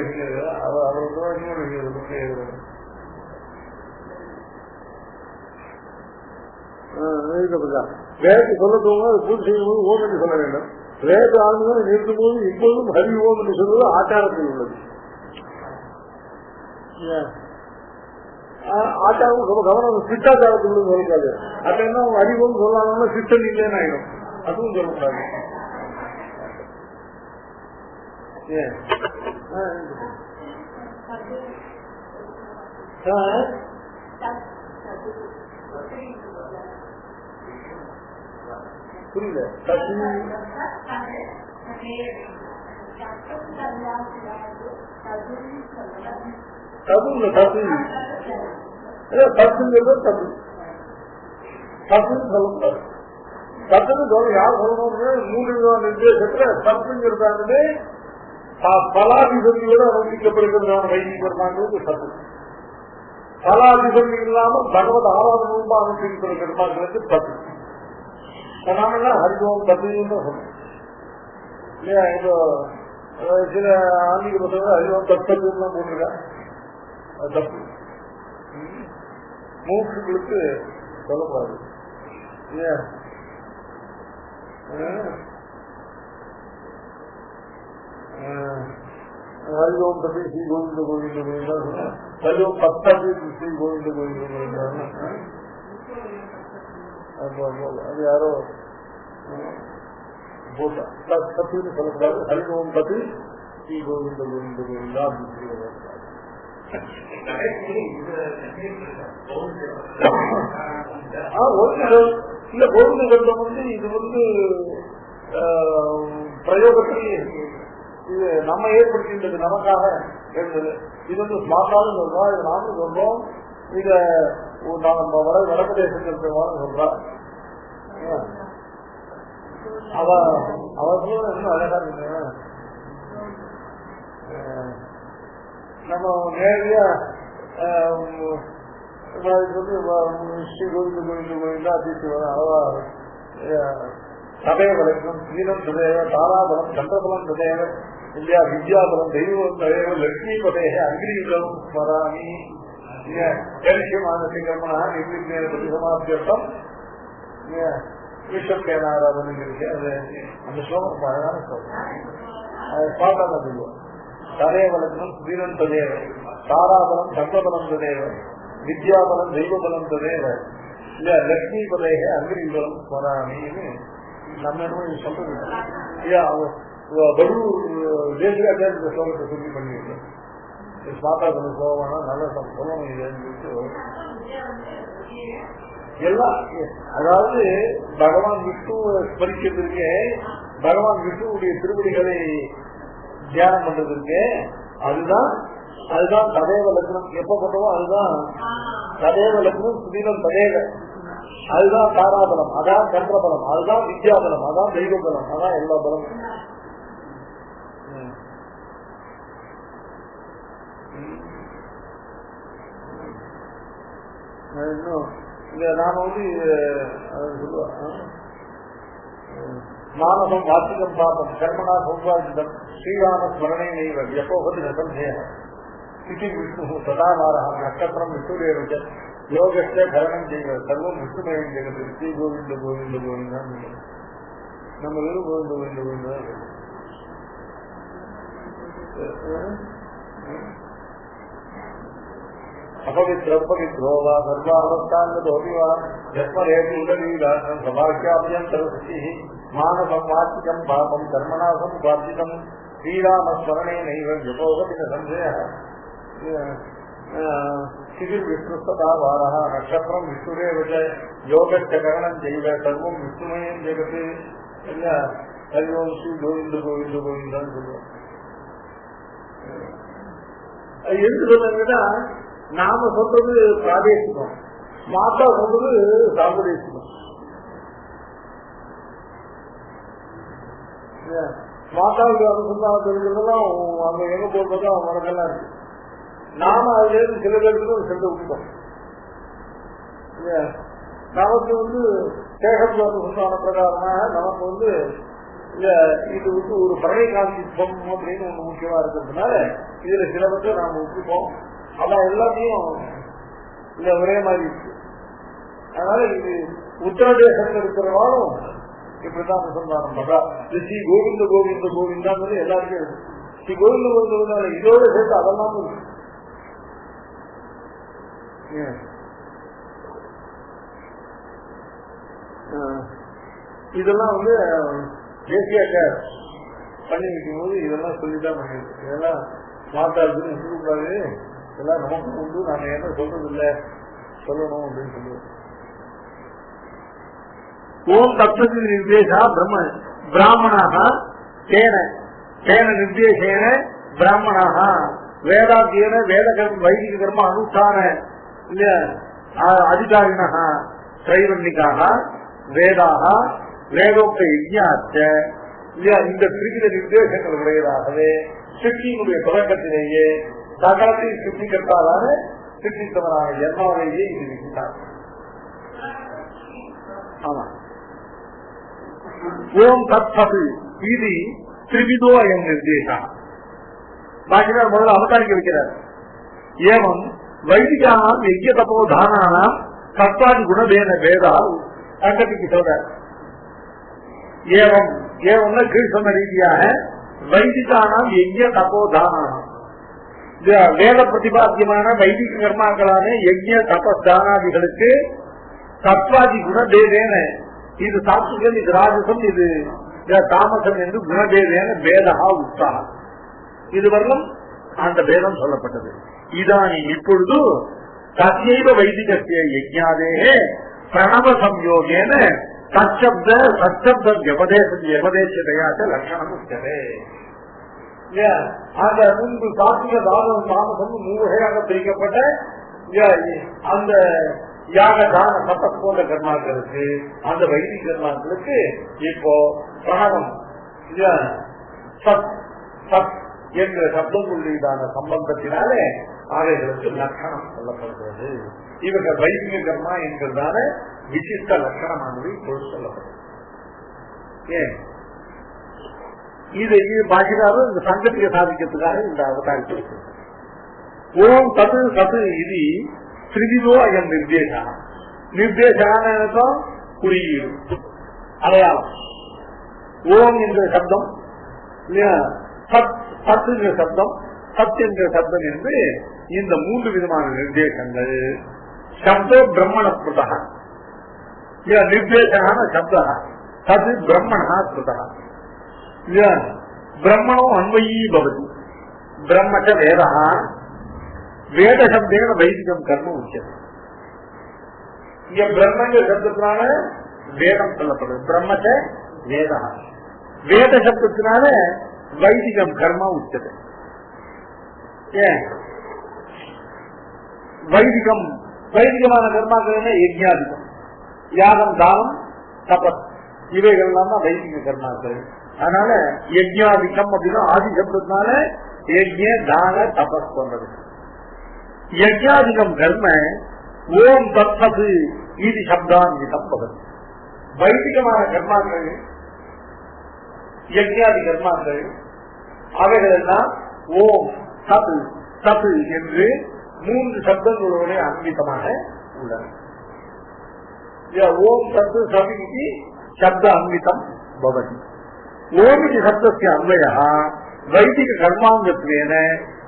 வேதத்தை சொல்ல தோணும், அது பூஜை செய்யும் போது ஓம் என்று சொல்ல வேண்டும். வேத ஆளுநரை நிறுத்தும் போது இப்போதும் ஹரி ஓம் என்று சொல்வது ஆச்சாரத்தில் உள்ளது. ஆச்சாரம் கவனம் சிட்டாச்சாரத்தில் உள்ளது சொல்லக்கூடாது. அப்படின்னா ஹரி ஓம் சொல்லாங்கன்னா சித்தம் இல்லைன்னு ஆயிடும், அதுவும் சொல்லக்கூடாது. புரியல தப்புங்கிறது தப்பு தப்புன்னு சொல்லக்கூடாது. தப்புன்னு சொல்ல யார் சொல்லணும்னு 3 விதமான நிர்தேசத்துல தப்புங்கிறதானே பலாதிபதியோடு அனுஷ்டிக்கப்படுகிறதான வைதிகர்மாங்கிறது தப்பு. பலாதிபதி இல்லாமல் பகவத் ஆராதனமா அனுஷ்டிக்கிற கர்மாங்கிறது தப்பு. நாம ஹரிதோம் தப்புன்னு சொல்லணும் இல்லையா? இப்போ சில ஆன்மீக பசங்க ஹரிதோம் தப்புலாம் போட்டிருக்காங்க, அது தப்பு. மூக்குகளுக்கு சொல்லக்கூடாது இல்லையா? ஹரிதோம் தப்பி ஸ்ரீ கோவிந்த கோவிந்த கோவிந்தா, ஹரிதோம் பத்தாபி ஸ்ரீ கோவிந்த கோவிந்த கோவிந்தா. அது யாரோ போட்டா தப்புன்னு சொல்லக்கூடாது. ஹரிதோம் தப்பி ஸ்ரீ கோவிந்த கோவிந்த கோவிந்தா அப்படின்னு சொல்லக்கூடாது. இல்ல பௌத்த கர்ப்பம் இது பிரயோகத்திலேயே இது நம்ம ஏற்படுத்தின்றது, நமக்காக இருந்தது. இது ஸ்மார்ட்டாக சொல்றோம், இது நானும் சொல்றோம். இத வடக்கு தேசத்தில் சொல்றா அவ சொல்ல இன்னும் அழகா இருக்கு. நம்ம நேரடியா ஸ்ரீ கோவிந்த கோவிந்த கோவிந்தா தீர்த்து வர சதய வழக்கம் சீனம் சதேவ தாராபலம் சந்திரபலம் சதேவ இல்லையா வித்யாபலம் தெய்வம் சதேவ லட்சுமி பதேக அங்கிரீகம் ஸ்மராமி மானசிகர்மனா நிர்விஜ்ஞான பிரதிசமாத்தியம் ஈஸ்வரேனாராதனை இருக்கு. அது அந்த ஸ்லோகம் அழகான ஸ்லோகம், அது பாட்டாம சொல்லுவோம். சதேவ லக்னம் சீனம் சதேவ தாராபலம் சந்திரபலம் சதேவ வித்யாபலம் தெய்வபலம் சதேவ இல்ல லட்சுமி பதேக அங்கிரீகம் ஸ்மராமின்னு நம்ம சொல்றது. தேசிய ஸ்லோகத்தை சொல்லி பண்ணிருக்கேன். பாத்தா கொஞ்சம் ஸ்லோகம்னா நல்ல சொல்லணும் எல்லாம். அதாவது பகவான் விஷ்ணுவை ஸ்மரிக்கிறதுக்கு, பகவான் விஷ்ணுடைய திருவடிகளை தியானம் பண்றதுக்கு அதுதான் ததேவ லக்னம். எப்ப பண்றோமோ அதுதான் ததேவ லக்னம் சுதீனம் ததேவ, அதுதான் தாராபலம், அதான் சந்திரபலம், அதுதான் வித்யாபலம், அதான் தெய்வபலம், அதான் எல்லா பலம். இன்னும் நாம சொல்லுவேன், மானசம் வார்த்திகம் பாபம் கர்மனா சௌபாகிதம் ஸ்ரீராம ஸ்மரணை நெய்வர் எப்போது நசம்சேய சிதி விஷ்ணு சதாவாரா நட்சத்திரம் விஷ்ணுரேவ யோகஸ்ய கரணம் செய்வர் சர்வம் விஷ்ணுமயம் ஜெகத் ஸ்ரீ கோவிந்த கோவிந்த கோவிந்தா. நம்ம வெறும் கோவிந்த கோவிந்த கோவிந்தா. अपवित्रोवा सर्वावस्थांगोवा जस्मरेति उदलीलासं सभाख्याभ्यन्तरशुचिः मानसंवाचिकं पापं कर्मणा समुपार्जितं श्रीरामस्मरणेनैव जपोगति न संशयः. शिशिर्विष्णुस्तदावारः नक्षत्रं विष्णुरेव च योगश्च करणं चैव सर्वं विष्णुमयं जगत्. हरि ओं श्री गोविंद गोविंद गोविंदाன்னு சொல்லுவோம். எது சொல்லுங்கன்னா நாம சொல்றது பிராதேசிகம், மாத்தா சொல்றது சாம்பதேசிகம். மாத்தாவுக்கு அனுசந்தானம் தெரிஞ்சதெல்லாம் அங்க எங்க போடுறதோ அவங்க மனதெல்லாம் இருக்கு. நாம அதுல இருந்து சில பேருக்கு சென்று விட்டோம். நமக்கு சேகத்து அனுசந்தான பிரகாரமாக நமக்கு இது ஒரு பழையகாந்தித்வம் அப்படின்னு ஒண்ணு முக்கியமா இருக்கிறதுனால இதுல சிலபத்தை நாம விட்டுப்போம். அதான் எல்லாத்தையும் ஒரே மாதிரி இருக்கு. அதனால இது உத்தரதேசத்தில் இருக்கிறவாலும் இப்படிதான் அனுசந்தானம் பண்றா. ஸ்ரீ கோவிந்த கோவிந்த கோவிந்தான்னு எல்லாருக்கும் இருக்கு. ஸ்ரீ கோவிந்த கோவிந்த இதோட சேர்த்து அதெல்லாம் இருக்கு. இதெல்லாம் தேசிய பண்ணி வைக்கும் போது இதெல்லாம் சொல்லிதான் பண்ணிருக்கு. இதெல்லாம் மாத்தாருக்கு கூடாது, இதெல்லாம் நமக்கு உண்டு, நாம என்ன சொல்றது இல்ல சொல்லணும் அப்படின்னு சொல்லுவோம். ஓம் தப்தி நிர்தேசா பிரம்ம பிராமணாக தேன தேன நிர்தேசேன பிராமணாக வேதாத்தியன வேத கர்ம வைதிக கர்ம அனுஷ்டான அதிகாரிணா தைவன்னிக்காக வேதாக வேதோக்த யஜ்ஞாச்ச இந்த திருவித நிர்தேசங்கள் உடையதாகவே சிருஷ்டியினுடைய தொடக்கத்திலேயே சகலத்தையும் சிருஷ்டிக்கத்தாலான சிருஷ்டித்தவனான ஜன்மாவிலேயே இது விட்டார். ஆமா. ஓம் தத் இது திரிவிதோ அயம் நிர்தேசா. பாக்கினார் முதல்ல அவதாரிக்க வைக்கிறார். ஏவம் வைதிகானாம் யஜ்ய தபோதானானாம் சத்வாதி குணபேன வேதா அங்கத்துக்கு சொல்றார். ஏவம் ஏவம்னா கீழ் சொன்ன ரீதியாக வைதிகானாம் யஜ்ய தபோதானானாம் வேத பிரதிபாத்தியமான வைதிக கர்மாக்களான யஜ்ய தபஸ்தானாதிகளுக்கு சத்வாதி குணபேதேன, இது சாத்விகம், இது ராஜசம், இது தாமசம் என்று குணபேதேன வேதா உற்சாகம். இதுவரையும் அந்த பேதம் சொல்லப்பட்டது. இதானி இப்பொழுது தசைவ வைதிகத்திய யஜ்ஞாதேகே பிரணவ சம்யோகேன சச்சப்த சச்சப்த வியபதேசதையாச்ச லட்சணம் உச்சதே. அந்த முன்பு சாத்திக தானம் தாமசம் 3 வகையாக பிரிக்கப்பட்ட அந்த யாக தான சத்த போன்ற கர்மாக்களுக்கு அந்த வைதிக கர்மாக்களுக்கு இப்போ பிரணவம் சத் சத் என்ற சப்தங்களுடையதான சம்பந்தத்தினாலே அவைகளுக்கு லட்சணம் சொல்லப்படுகிறது. இவர்கள் வைதிக கர்மா என்கிறதான விசிஷ்ட லட்சணமானது இப்பொழுது சொல்லப்படுகிறது. ஏன் இது பாஷிகாரும் இந்த சங்கத்திய சாதிக்கிறதுக்காக இந்த அவதாரத்தை ஓம் தது சது இது திரிவிதோ அயம் நிர்தேசம். நிர்தேசம் குறியீடு அடையாளம். ஓம் என்ற சப்தம் சத் சத் என்ற சப்தம் சத் என்ற சப்தம் என்று இந்த 3 விதமான நிர்தேசங்கள். சப்தோ பிரம்மண ஸ்மிருதா நிர்தேசமான சப்தா தது பிரம்மணா ஸ்மிருதா. பிரம்மணோ அன்வயீ பவதி பிரம்மச்ச வேதா வேத சப்தேன வைதிகம் கர்ம உச்சது. இங்க பிரம்மங்க சப்தத்தினால வேதம் சொல்லப்படுது. பிரம்மச்ச வேதா வேத சப்தத்தினால வைதிகம் கர்ம உச்சது. ஏன் வைதிகம் வைதிகமான கர்மாக்கள் யஜ்ஞாதிகம் யாகம் தானம் தபஸ் இவைகள்லாம் தான் வைதிக கர்மாக்கள். அதனால யஜ்ஞாதிகம் அப்படின்னா ஆதி சப்தத்தினால யஜ்ஞ தான தபஸ் போன்றது. யஜ்ஞாதிகம் கர்ம ஓம் தத்சது இது சப்தான்விதம் பகது. வைதிகமான கர்மாக்கள் யஜ்ஞாதி கர்மாக்கள் அவைகள் எல்லாம் ஓம் சது சது என்று 3 சப்தங்களோட அன்விதமாக உள்ளன. ஓம் சத்து சதி சப்த அன்விதம் பவதி. ஓமிதி சப்தஸ்ய அன்வய வைதிக கர்மாங்கத்வேன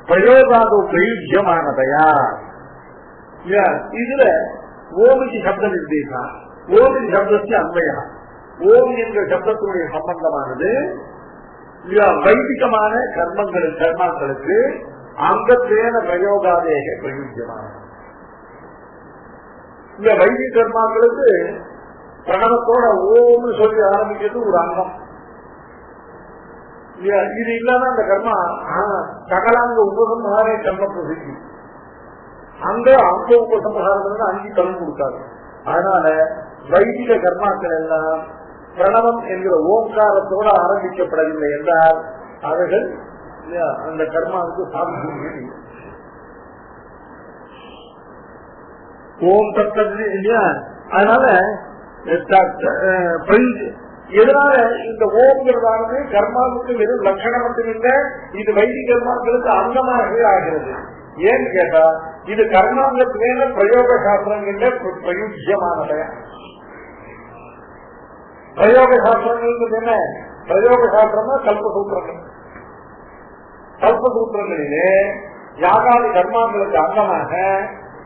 பிரயோகாதோ பிரயுஜ்யமானதையா. இதுல ஓமிதி சப்த நிர்தேசம் ஓமிதி சப்தஸ்ய அன்வய ஓம் என்ற சப்தத்தினுடைய சம்பந்தமானது வைதிகமான கர்மாக்களுக்கு அங்கத்வேன பிரயோகாதேக பிரயுஜ்யமானது. இந்த வைதிக கர்மாக்களுக்கு பிரணவத்தோட ஓம்னு சொல்லி ஆரம்பிக்கிறது ஒரு அங்கம். இது இல்லாம அந்த கர்மா சகலாங்க உபசம்ஹாரே கர்ம பிரசித்தி அங்க உபசம்ஹாரம் 5 கலந்து கொடுத்தாரு. அதனால வைதிக கர்மாக்கள் எல்லாம் பிரணவம் என்கிற ஓங்காரத்தோட ஆரம்பிக்கப்படவில்லை என்றால் அவர்கள் அந்த கர்மாவுக்கு சாதிக்க ஓம் தத்தது இல்லையா. அதனால எதனால இந்த ஓம்ங்கிறதானது கர்மாவுக்கு வெறும் லட்சணம் மட்டும் இல்லை, இது வைதிக கர்மாக்களுக்கு அங்கமாகவே ஆகிறது. ஏன்னு கேட்டா இது கர்மாங்கத்திலே பிரயோக சாஸ்திரங்கள்ல பிரயுஜ்யமானது. பிரயோக சாஸ்திரங்கள் என்ன? பிரயோக சாஸ்திரம்னா கல்பசூத்திரங்கள். கல்பசூத்திரங்களிலே யாகாதி கர்மாக்களுக்கு அங்கமாக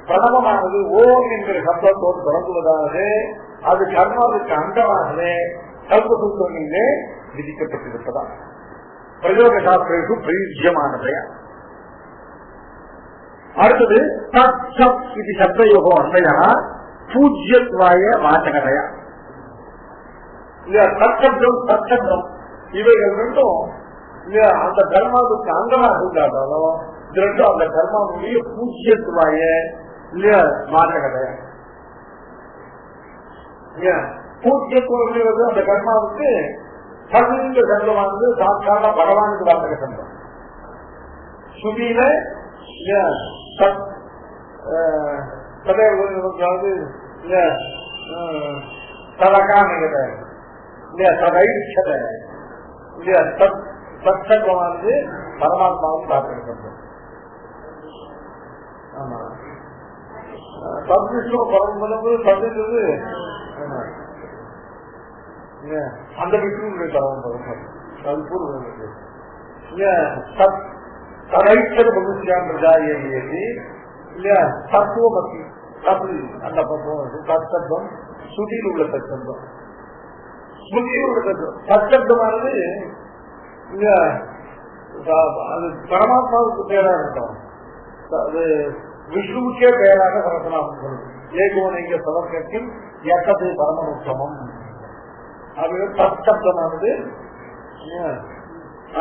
பிரணவமானது ஓம் என்கிற சப்தத்தோடு தொடங்குவதானது அது கர்மாவுக்கு அங்கமாகவே கல்பசூத்திரங்களிலே விதிக்கப்பட்டிருப்பதா பிரயோக சாஸ்திரத்துக்கு பிரயுஜ்யமானது. அடுத்தது இது சப்தயோகோ அன்மையா பூஜ்யத்வாய வாசகதையா. சச்சப்தம் சச்சப்தம் இவைகள் ரெண்டும் அந்த கர்மாவுக்கு அங்கமாக இருந்தாலும் இது ரெண்டும் அந்த கர்மாவுடைய பூஜ்யத்வாய வாசகதையா. பூஜ்யத்துவம் அந்த கர்மாவுக்கு சதுங்க சங்கமானது சாட்சான பகவானுக்கு வாசக சங்கம். சுதியில சத்சங்கமானது பரமாத்மாவும் சாப்பிடுகின்றது. ஆமா சத்விஷ்ணு பரம்பு சதுங்கிறது அந்த விஷ்ணுடைய பரம்பரை அது பூர்வம். சதைச்சத பகுதியான்றதாயி இல்லையா தத்துவமத்தி தப்பு அந்த பக்கம் சத்சப்தம் சுதியில் உள்ள சத்சப்தம் ஸ்மிருதியில் உள்ள தத்துவம். சத்சப்தமானது இல்லையா அது பரமாத்மாவுக்கு பேரா இருக்கும். அது விஷ்ணுவுக்கே பெயராக சகசநாமம் சொல்லுது. ஏகோனைக சதர்க்கத்தில் எட்டது பரமோத்தமம் அது தற்சப்தமானது.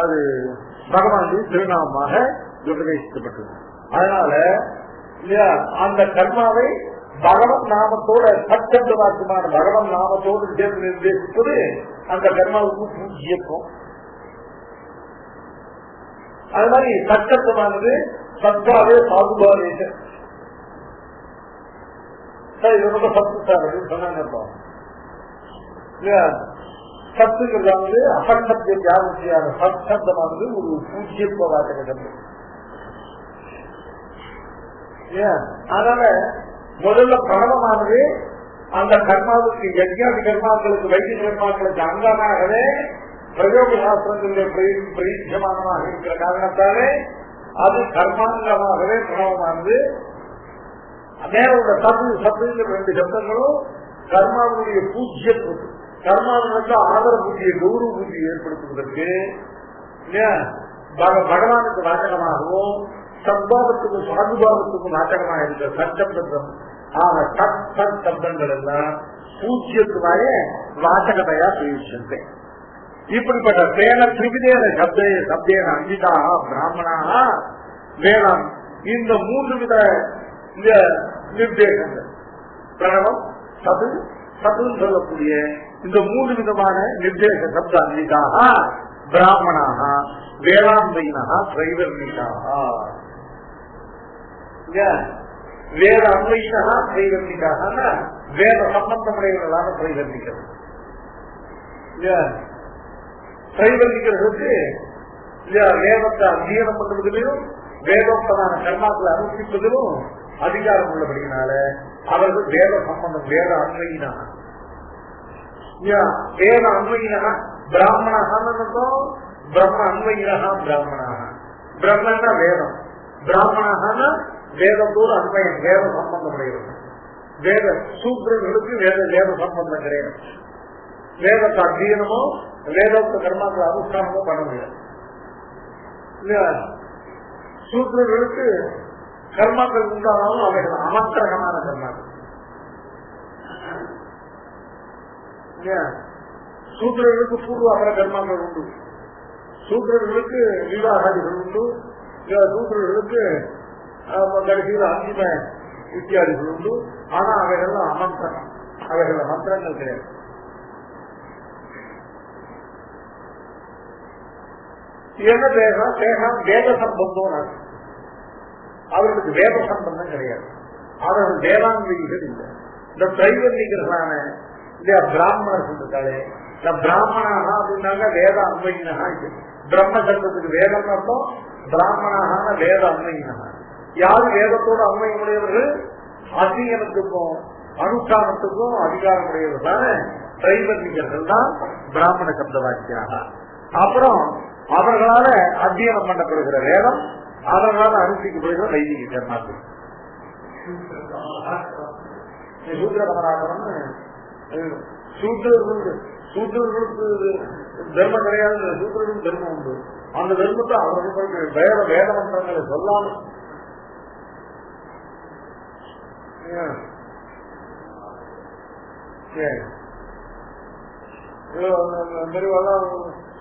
அது பகவானுடைய திருநாமமாக உபதேசிக்கப்பட்டது. அதனால அந்த கர்மாவை பகவன் நாமத்தோட சச்சப்த வாக்கியமான பகவன் நாமத்தோடு சேர்ந்து நிர்தேசிப்பது அந்த கர்மாவுக்கு பூஜ்யத்துவம். அது மாதிரி சச்சப்தமானது சத்வாவே சாதுபாவேஷ ரொம்ப சத்து சார் அப்படின்னு சொன்னாங்க. சத்துங்கிறது அசப்தத்தை ஜாகிரதையான சத்சப்தமானது ஒரு பூஜ்யத்துவ வாசக சப்தம். அதனால முதல்ல பிரணவமானது அந்த கர்மாவுக்கு யஜ்ஞாதி கர்மாக்களுக்கு வைத்திய கர்மாக்களுக்கு அங்கமாகவே பிரயோக சாஸ்திரங்களுடைய பிரயுஜமானமாக இருக்கிற காரணத்தாலே அது கர்மாங்கமாகவே பிரணவமானது. மேல சத்துங்கிற 2 சப்தங்களும் கர்மாவுடைய பூஜ்யத்துவம், கர்மாவுக்கு ஆதர புத்தியை கௌரவ புத்தியை ஏற்படுத்துவதற்கு பகவானுக்கு வாசகமாகவும் சத்பாவத்துக்கும் சாதுபாவத்துக்கும் நாட்டகமாக இருக்கிற சச்சப்தம் ஆக சத் சப்தங்கள் எல்லாம் பூஜ்யத்துவாய வாசகதையா பிரயோஜிச்சது. இப்படிப்பட்ட சேன திரிவிதேன சப்தேன அங்கிதா பிராமணாக வேதம் இந்த 3 வித நிர்தேசங்கள் பிரணவம் சது சதுன்னு சொல்லக்கூடிய இந்த 3 விதமான நிர்தேச சப்த அங்கிதாக பிராமணாக வேதாந்தயினா திரைவர்ணிகாக வேத அன்வயினா திரைவர்ணிகாக வேத சம்பந்தமுடையவர்களான திரைவர்ணிக்கிறது. திரைவர்ணிக்கிறதுக்கு வேதத்தை அத்தியனம் பண்றதுலையும் வேதோக்தமான கர்மாக்களை அனுஷ்டிப்பதிலும் அதிகாரம் உள்ளபடினால அவர்கள் வேத சம்பந்தம் வேத அன்வயினா வேத அன்வயினா பிராமணாகனும் பிரம்ம அன்வயினா பிராமணாக பிரம்மன்னா வேதம், பிராமணாகனா வேதத்தோடு அன்வயம் வேத சம்பந்தம் உடையவர்கள். வேத சூத்திரர்களுக்கு வேத சம்பந்தம் கிடையாது. வேதத்தை அத்தியனமோ வேதோக்த கர்மாக்கள் அனுஷ்டானமோ பண்ண முடியாது. சூத்திரர்களுக்கு கர்மாக்கள் உண்டானாலும் அவைகள் அமர்த்தகமான கர்மாக்கள். சூத்திரர்களுக்கு பூர்வ அபர கர்மாக்கள் உண்டு, சூத்திரர்களுக்கு விவாகாதிகள் உண்டு, சூத்திரர்களுக்கு கடைசியில் அந்திம இத்தியாதிகள் உண்டு. ஆனா அவைகள்லாம் அமந்திரம், அவைகள் மந்திரங்கள் கிடையாது. என்ன தேகம் வேத சம்பந்தம், அவர்களுக்கு வேத சம்பந்தம் கிடையாது. அவர்கள் வேதாந்திகள் இல்லை. இந்த திரைவர்ணிகர்களான பிராமணர்கள் இருக்காளே, இந்த பிராமணாக அப்படின்னாங்க வேத அன்வயினகா. பிரம்ம சப்தத்துக்கு வேதம் அர்த்தம், பிராமணாக வேத அன்வயினகா. யாரு வேதத்தோடு அன்வயமுடையவர்கள் அத்தியனத்துக்கும் அனுஷ்டானத்துக்கும் அதிகாரம் உடையவர்களான திரைவர்ணிகர்கள் தான் பிராமண சப்த வாக்கியாக. அப்புறம் அவர்களால அத்தியனம் பண்ணப்படுகிற வேதம், அவர்களால் அனுஷ்டிக்கப்படுகிற வைதிக கர்மாக்கள். சூத்திரகமராகரம் சூத்திரர்களுக்கு தர்மம் கிடையாது, சூத்திரர்களுக்கு தர்மம் உண்டு. அந்த தர்மத்தை அவர்களுக்கு வேத மந்திரங்களை சொல்லாமல்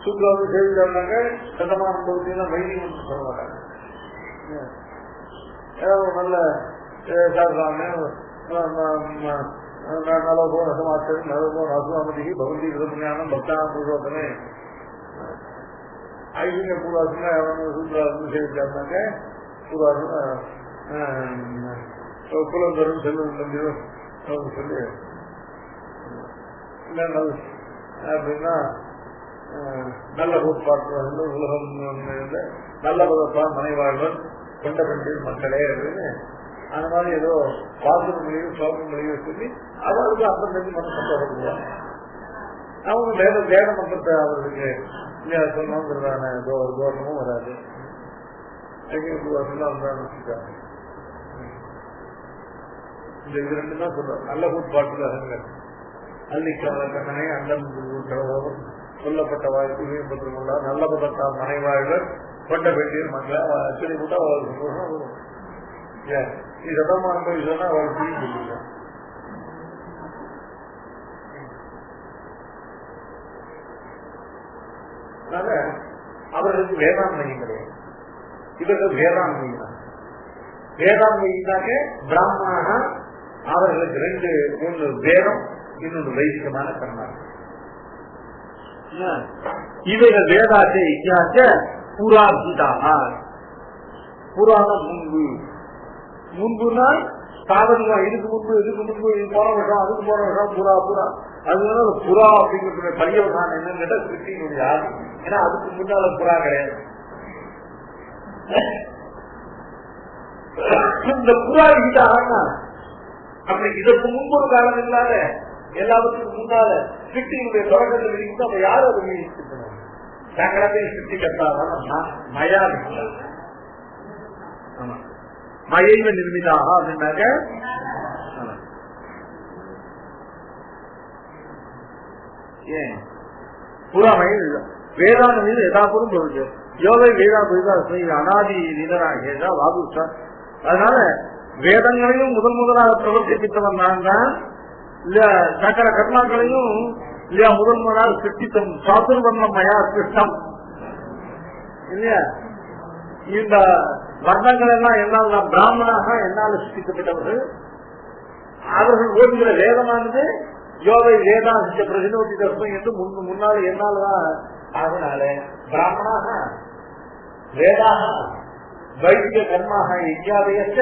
சூத்திரம் செய்தாங்க. சதமான பகுதியெல்லாம் வைதிகம் சொல்ல மாட்டாங்க. நல்ல நலபோ ரசமாச்சரி நலபோ ரசுவாமதி பகவதி விதஞானம் பக்தான பூர்வத்தனை ஐதிக பூர்வாசனா சூத்திராசனம் செய்திருக்காங்க. பூர்வாசன குலந்தரும் செல்வம் தம்பியும் சொல்லி அப்படின்னா நல்ல கோட்பாட்டு உலகம் நல்ல பதத்தான் மனைவாழ்வன் கொண்ட பெண்கள் மக்களே அப்படின்னு அந்த மாதிரி ஏதோ பாசன மொழியும் சோக மொழியும் சொல்லி அவர்களுக்கு அப்புறம் செஞ்சு மனசு வருவாங்க. அவங்க வேத மந்திரத்தை அவர்களுக்கு சொன்னோங்கிறதான தோரணமும் வராது. இந்த இது 2 தான் சொல்றோம். நல்ல கோட்பாட்டுல அல்லிக்கமலை அண்டம் சொல்லப்பட்ட வாய்ப்பு மேம்பட்டுள்ளா நல்ல பதத்தால் மனைவாழ்வர் கொண்ட பெண்டியர் மக்களை அச்சடி கூட்டா அவர்களுக்கு நீ சதமான போய் சொன்னா அவர் புரியுது. அதனால அவர்களுக்கு வேதாண்மையும் கிடையாது, இவர்கள் வேதாண்மையும் தான். வேதாண்மையினாக்க பிராமணாக அவர்களுக்கு ரெண்டு, ஒன்று வேதம், இன்னொன்று வைதிகமான கர்மாக்கள். இவைகள் வேதாச்ச இஜாச்ச புராபிதாக. புராணம் முன்பு, முன்புனா சாதனமா இதுக்கு முன்பு போன வருஷம், அதுக்கு போன வருஷம், புறா புறா. அதனால புறா அப்படிங்கிற பரியவசானம் என்னன்னு கேட்டா சிருஷ்டியினுடைய ஆதி. ஏன்னா அதுக்கு முன்னால புறா கிடையாது. இந்த புறா இதாக அப்படி இதற்கு முன்பு ஒரு காலம் இல்லாத எல்லாத்துக்கும் முன்னால சிருஷ்டியினுடைய தொடக்கத்தில் இருந்து அப்ப யாரும் அதை மீட்கணும். சங்கரத்தையும் சிருஷ்டி கட்டாதான் மயா மயைவ நிர்மிதாக அப்படின்னாக்க ஏன் புறாமை வேதாந்த எதாபுரம் சொல்லுது. யோகை வேதா புரிதா அனாதி நிதனாக வாபுஷா. அதனால வேதங்களையும் முதலாக பிரவர்த்திப்பித்தவன் நான் தான். இல்ல சக்கர கர்மாக்களையும் இல்லையா முதலாக சிருஷ்டித்தம் சாதுர்வர்ணம் மயா சிருஷ்டம் இல்லையா. இந்த வர்ணங்கள் எல்லாம் என்னால் நான் பிராமணாக என்னால் சிருஷ்டிக்கப்பட்டவர்கள். அவர்கள் ஓடுகிற வேதமானது யோகை வேதாந்த பிரதிநோக்கி தர்மம் என்று முன்னால் என்னால் தான். அதனால பிராமணாக வேதாக வைதிக கர்மாக யஜ்ஞாதயச்ச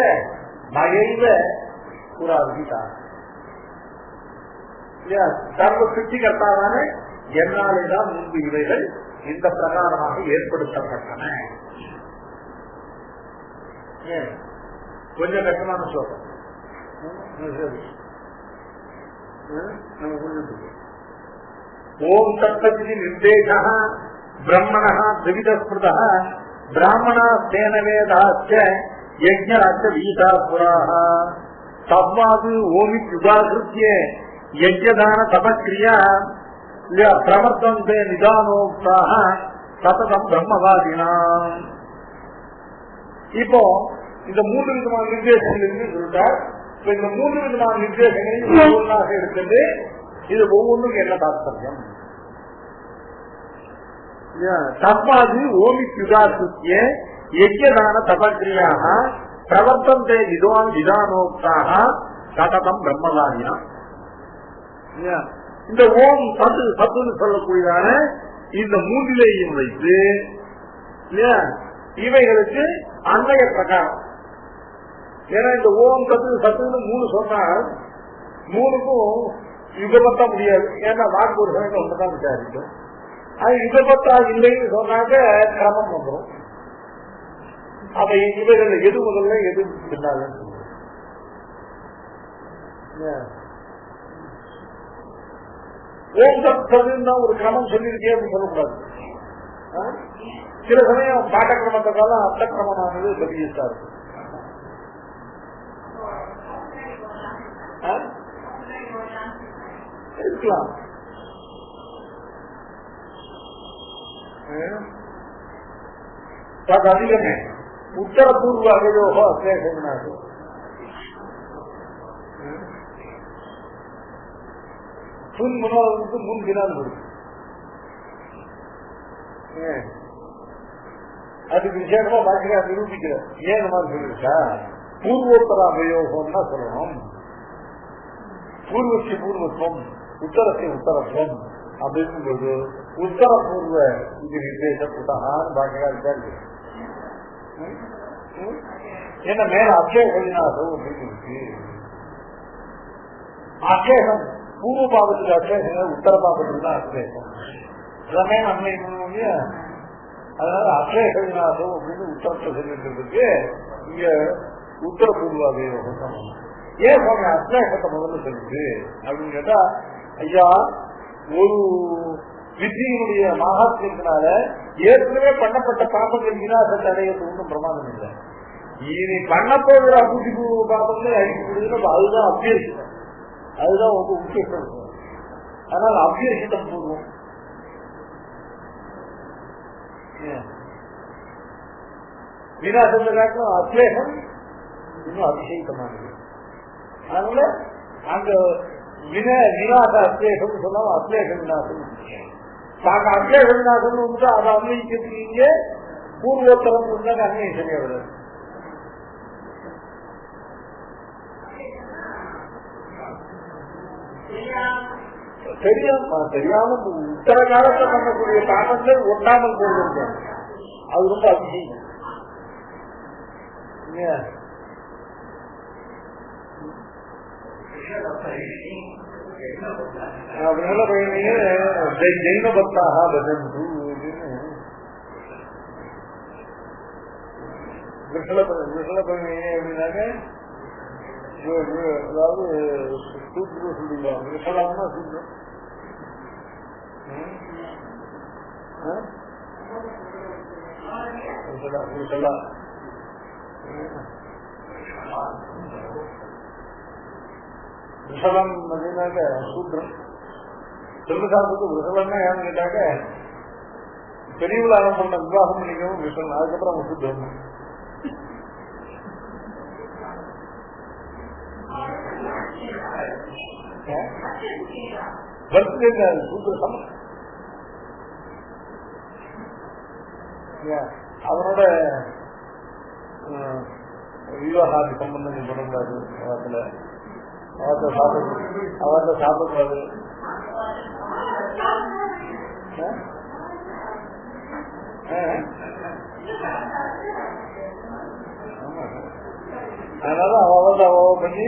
மயைவ புராவிதான். சர்வ சிருஷ்டிகர்த்தாவான என்னாலேதான் முன்பு இவைகள் இந்த பிரகாரமாக ஏற்படுத்தப்பட்டன. கொஞ்சம் கஷ்டமான சொல்றோம். ஓம் தத்ததி நிர்தேச பிரம்மண திவிதஸ்மிருத பிராமணா சேன வேதாச்ச யஜ்ஞாச்ச வீதா புராஹ தவ்வாது ஓமி உதாகிருத்ய யஜ்ஞதான தபக்ரியா பிரவர்த்தந்தே நிதானோக்தாக சததம் பிரம்மவாதினாம். இப்போ இந்த மூன்று விதமான நிர்தேசங்கள் சொல்லிட்டார். இந்த மூன்று விதமான நிர்தேசங்களையும் ஒவ்வொன்றாக எடுத்துட்டு இது ஒவ்வொன்றும் என்ன தாத்பர்யம். தப்பாது ஓமி சுதாசுத்திய யஜ்ஞதான தபக்ரியாக பிரவர்த்தந்தே விதானோக்தாக சததம் பிரம்மவாதினா. இந்த ஓம் சத்து சத்துன்னு சொல்லக்கூடியதான இந்த மூன்றிலேயும் வைத்து இவைகளுக்கு அன்றைய பிரகாரம். ஏன்னா இந்த ஓம் சத்து சத்துன்னு மூணு சொன்னால் மூணுக்கும் யுகபத்தா முடியாது. ஏன்னா வாக்கு ஒரு சமயத்தை ஒன்றுதான் விசாரிக்கும். அது யுகபத்தா இல்லைன்னு சொன்னாக்க கிரமம் வந்துடும். அப்ப இவைகள் எது முதல்ல எது பின்னால ஓம் சத்துன்னு ஒரு கிரமம் சொல்லியிருக்கே அப்படின்னு சொல்லக்கூடாது. சில சமயம் பாட்ட கிரமத்தை காலம் அர்த்த கிரமமானது பெரியதா இருக்கு. இருக்கலாம். அதிகமே உத்தரபூர்வ அகயோக அசேஷனாது முன் முன்னாள் முன் தினால் வருது. அதுக்கு விசேஷமா பாக்கியா நிரூபிக்கிற ஏன் இந்த மாதிரி சொல்லிருக்கா. பூர்வோத்தர அபயோகம்னா சொல்லணும். பூர்வசி பூர்வத்துவம் உத்தரத்தை உத்தரத்துவம் அப்படிங்கும்போது உத்தரபூர்வ இது நிர்தேசப்பட்டான்னு பாக்கியா விசாரிக்க. என்ன மேல அக்ஷேகனாதோ அப்படின்னு இருக்கு. அக்ஷேகம் பூர்வ பாகத்துக்கு அக்ஷேகம், உத்தர பாகத்துக்கு தான் அக்ஷேகம். எல்லாமே நம்மை அதனால அக்ஷேகனாதோ அப்படின்னு உத்தரத்தை சொல்லிட்டு இங்க உத்தரபூர்வ அபயோகம் தான். ஏன் சுவாமி அக்ஷேகத்தை முதல்ல சொல்லுது அப்படின்னு கேட்டா, ஐயா ஒரு வித்தியினுடைய மகாத்மியத்தினால ஏற்கனவே பண்ணப்பட்ட பாப்பங்கள் விநாசத்தை அடையிறது ஒன்றும் பிரமாதம் இல்லை. இனி பண்ண போகிற அபூதி பூர்வ பாப்பங்கள் அழிக்கப்படுதுன்னு அதுதான் அபியசித்தம். அதுதான் ரொம்ப முக்கியம். அதனால அபியசித்தம் பூர்வம். விநாசத்தை காட்டிலும் அக்ஷேகம் இன்னும் அதிசயமானது. அதனால அங்க விநாச அத்வேஷம் சொன்னாலும் அத்வேஷ விநாசம் தாங்க அத்வேஷ விநாசம் வந்து அதை அன்வயிக்கிறீங்க. பூர்வோத்தரம் இருந்தாங்க அன்னையை சரியா வருது. தெரியாம உத்தர காலத்தில் பண்ணக்கூடிய தாமங்கள் ஒட்டாமல் போயிருக்க அது ரொம்ப அதிசயம். ஜெயின பக்தாக பஜந்து விஷலபயணியே அப்படின்னாக்க அதாவது சூத்திரம் சொல்லிடுவாங்க. விஷலாம்னா சூத்திரம் விஷலம் அப்படின்னாக்க சூத்திரம். திருசாசத்துக்கு விஷலம்னா ஏன்னு கேட்டாக்க பெரியவளாக பண்ண விவாகம் பண்ணிக்கவும் விஷலம். அதுக்கப்புறம் அவங்க சூத்திரம் அவனோட விவாகாதி சம்பந்தங்கள் பண்ணக்கூடாது. அவர்கிட்ட சாப்பிடக்கூடாது. அதனால அவ பண்ணி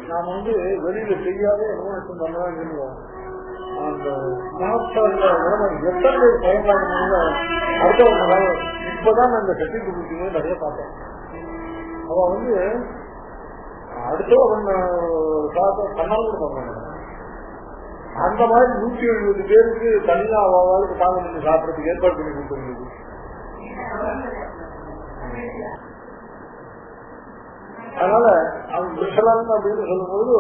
நாம வந்து வெளியில செய்யாத உணவகம் பண்ணலாம். அந்த எத்தனை பயன்பாடு அடுத்தவங்க இப்பதான் அந்த கட்டிட்டு கொடுத்தீங்க நிறைய பார்த்தேன். அவ வந்து அடுத்தவங்க பண்ணாலும் கூட பண்ணுவாங்க. அந்த மாதிரி 170 பேருக்கு தனியா அவளுக்கு தாங்க பண்ணி சாப்பிடறதுக்கு ஏற்பாடு பண்ணி கொடுத்துருந்தது. அதனால அவன் விஷலாம் அப்படின்னு சொல்லும்போது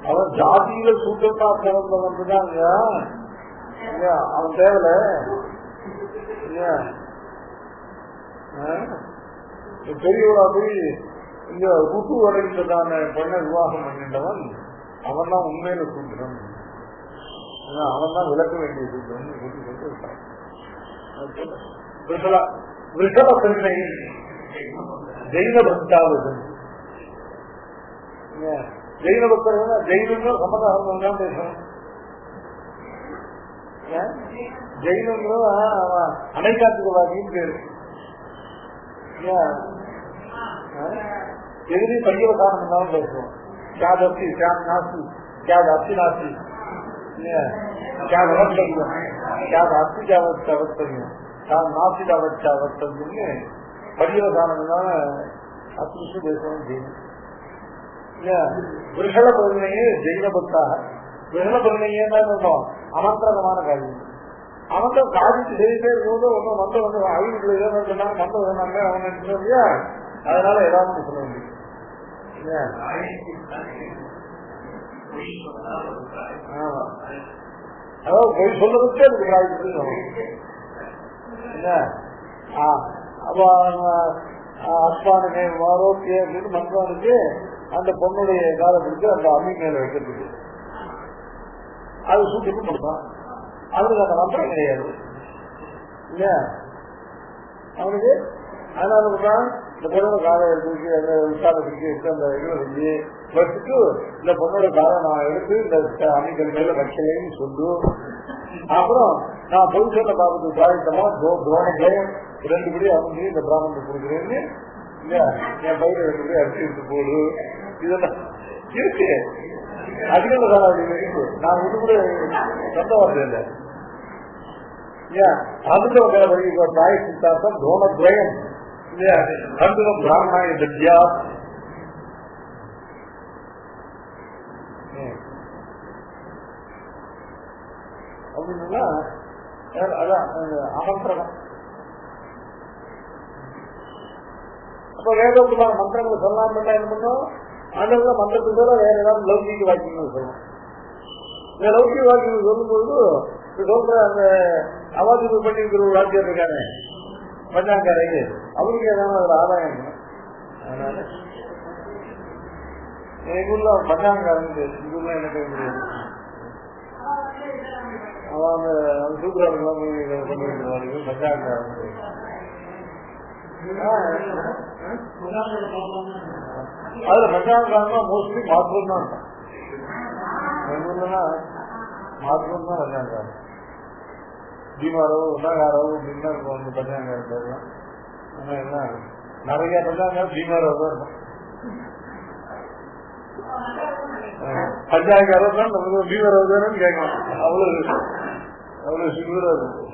அவன் ஜாதியில சூட்டா பிறந்தவன் தான் அவன் தேவையில்ல. பெரியவளா போய் இங்க ருட்டு வரைந்ததான பொண்ணை விவாகம் பண்ணிட்டவன் அவன் தான் உண்மையில சூத்திரம். அவன் தான் விளக்க வேண்டிய சூத்திரம் விஷல பெண்ணை ஜெயின பக்தாவது. ஜெயின பக்தர் ஜெயினும் சம்பந்தம் தான் பேசணும். ஜெயினுங்கிறது அனைக்காத்துக்குள்ளாகின்னு பேரு. எதிரி பையவ காரணம் இல்லாமல் பேசுவோம். क्या दस्ती क्या नास्ती क्या दास्ती नास्ती क्या वक्तव्य क्या दास्ती क्या वक्तव्य क्या नास्ती का वक्तव्य परिवसानंदा अत्युष्ट देशों वृषल परिणय जैन भक्ता वृषल परिणय अमंत्रकமான காரியம். அமந்திரம் காதிக்கு செய்தே போது ஒன்றும் மந்திரம் வந்து ஐந்து சொன்னாங்க மந்திரம் சொன்னாங்க அவங்க இல்லையா. அதனால ஏதாவது சொல்ல முடியும். அதாவது பொய் சொல்றதுக்கே அதுக்கு காய்ச்சி அஸ்மானுக்கு ஆரோக்கிய அப்படின்னு மந்திரனுக்கு அந்த பொண்ணுடைய காலத்துக்கு அந்த அம்மி மேல வைக்கிறதுக்கு அது சூட்டுக்கு கொடுத்தான். அவனுக்கு அந்த மந்திரம் கிடையாது இல்லையா அவனுக்கு. அதனாலதான் இந்த பொண்ணோட காலம் எடுத்து அந்த விசாரத்துக்கு எடுத்து அந்த இதுல செஞ்சு வச்சுட்டு இந்த பொண்ணோட காலம் நான் எடுத்து இந்த அம்மிகள் மேல வைக்கலைன்னு சொல்லு. அப்புறம் நான் பொய் சொல்ல பாப்பது சாயத்தமா துரோணம் 2 படி அவங்க இந்த பிராமணத்துக்கு கொடுக்குறேன்னு இல்லையா என் பயிரை 2 படி அரிசி எடுத்து போடு. இதெல்லாம் இருக்கு அதிகம் இருக்கு. நான் ஒண்ணு கூட சொந்த வார்த்தை இல்லை. அதுக்கு தாய் சித்தாந்தம் துரோணத்வயம் அந்துகம் பிராமணாய தத்யா அப்படின்னா அதான் அமந்திரம். அப்ப வேதத்துக்கான மந்திரங்களை சொல்லலாம் என்ன பண்ணும் அந்த மந்திரத்துக்கு வேற ஏதாவது லௌகிக வாக்கியங்கள் சொல்லணும். இந்த லௌகிக வாக்கியம் சொல்லும்போது சொல்ற அந்த அவாதிப்பு பண்ணிருக்கிற ஒரு வாக்கியம் இருக்காரு பஞ்சாங்காரைக்கு, அவருக்கு ஏதாவது அதுல ஆதாயம். அதனால எங்குள்ள பஞ்சாங்காரன் இதுல எனக்கு முடியாது. அவன் அந்த சூத்திராவுக்கு பண்ணிருக்கிறாரு பஞ்சாங்காரன். அதுல பஞ்சாங்காரம்னா மோஸ்ட்லி மாத்திரம் தான் இருக்கும். எங்குள்ளனா மாத்திரம் தான் பஞ்சாங்காரம். பீமாரோ உண்ணாகாரோ அப்படின்னு இருக்கும் அந்த பஞ்சாங்காரம் பேர்லாம். ஆனா என்ன நிறைய பஞ்சாங்காரம் பீமாரோ தான் இருக்கும். பஞ்சாங்காரம் தான் நமக்கு பீமாரோ தானு கேட்கலாம். அவ்வளவு சிவரா இருக்கும்.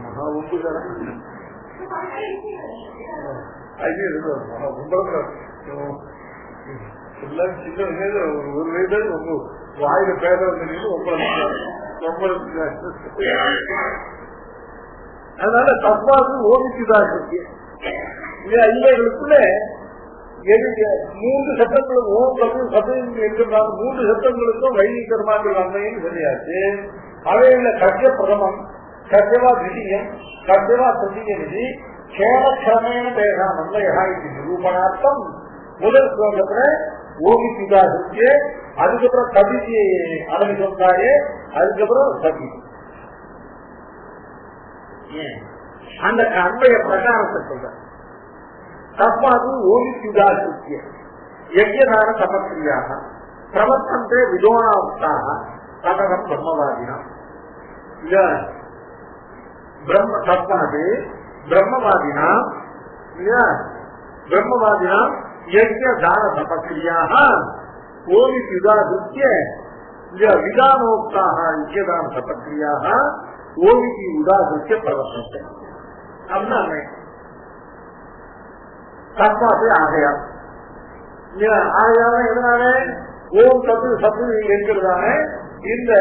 மகா உண்டுகாரம் சின்ன ஒரு வயது வாயில பேர அதனால தப்பாது ஓடிச்சுதான் இருக்கு. இவைகளுக்குள்ள 3 சட்டங்களும் ஓம் தமிழ் சபையும் என்கின்றால் 3 சட்டங்களுக்கும் வைதிக கர்மாக்கள் நன்மைன்னு சொல்லியாச்சு. அவையில கஷ்ய பிரதமம், கஷ்யவா திடீயம், கஷ்யவா திருதிய நிதி கேமக்கிரமேன பேகா நன்மையா இது நிரூபணார்த்தம் முதல் ஸ்லோகத்துல ஓகி பிதாசிச்சு, அதுக்கப்புறம் கவிதை அடங்கி சொன்னாரு, அதுக்கப்புறம் சதி. அந்த அன்பைய பிரகாரத்தை சொல்ற தப்பாது ஓகி பிதாசிச்சு யஜ்யதான தபக்ரியாக பிரவர்த்தந்தே விதோனாவுத்தாக சதகம் பிரம்மவாதினா. தப்பாது பிரம்மவாதினா பிரம்மவாதினா யஜ்ய தான தபக்ரியாக ஓகி பிதாசிச்சு விதானோக்தாக யஜ்யதான தபக்ரியாக ஓகி உதாசிச்சு பிரவர்த்தந்தே. அப்படின்னா தப்பாது ஆகையால் ஆகையால எதனால ஓம் சத்து சத்து என்கிறதான இந்த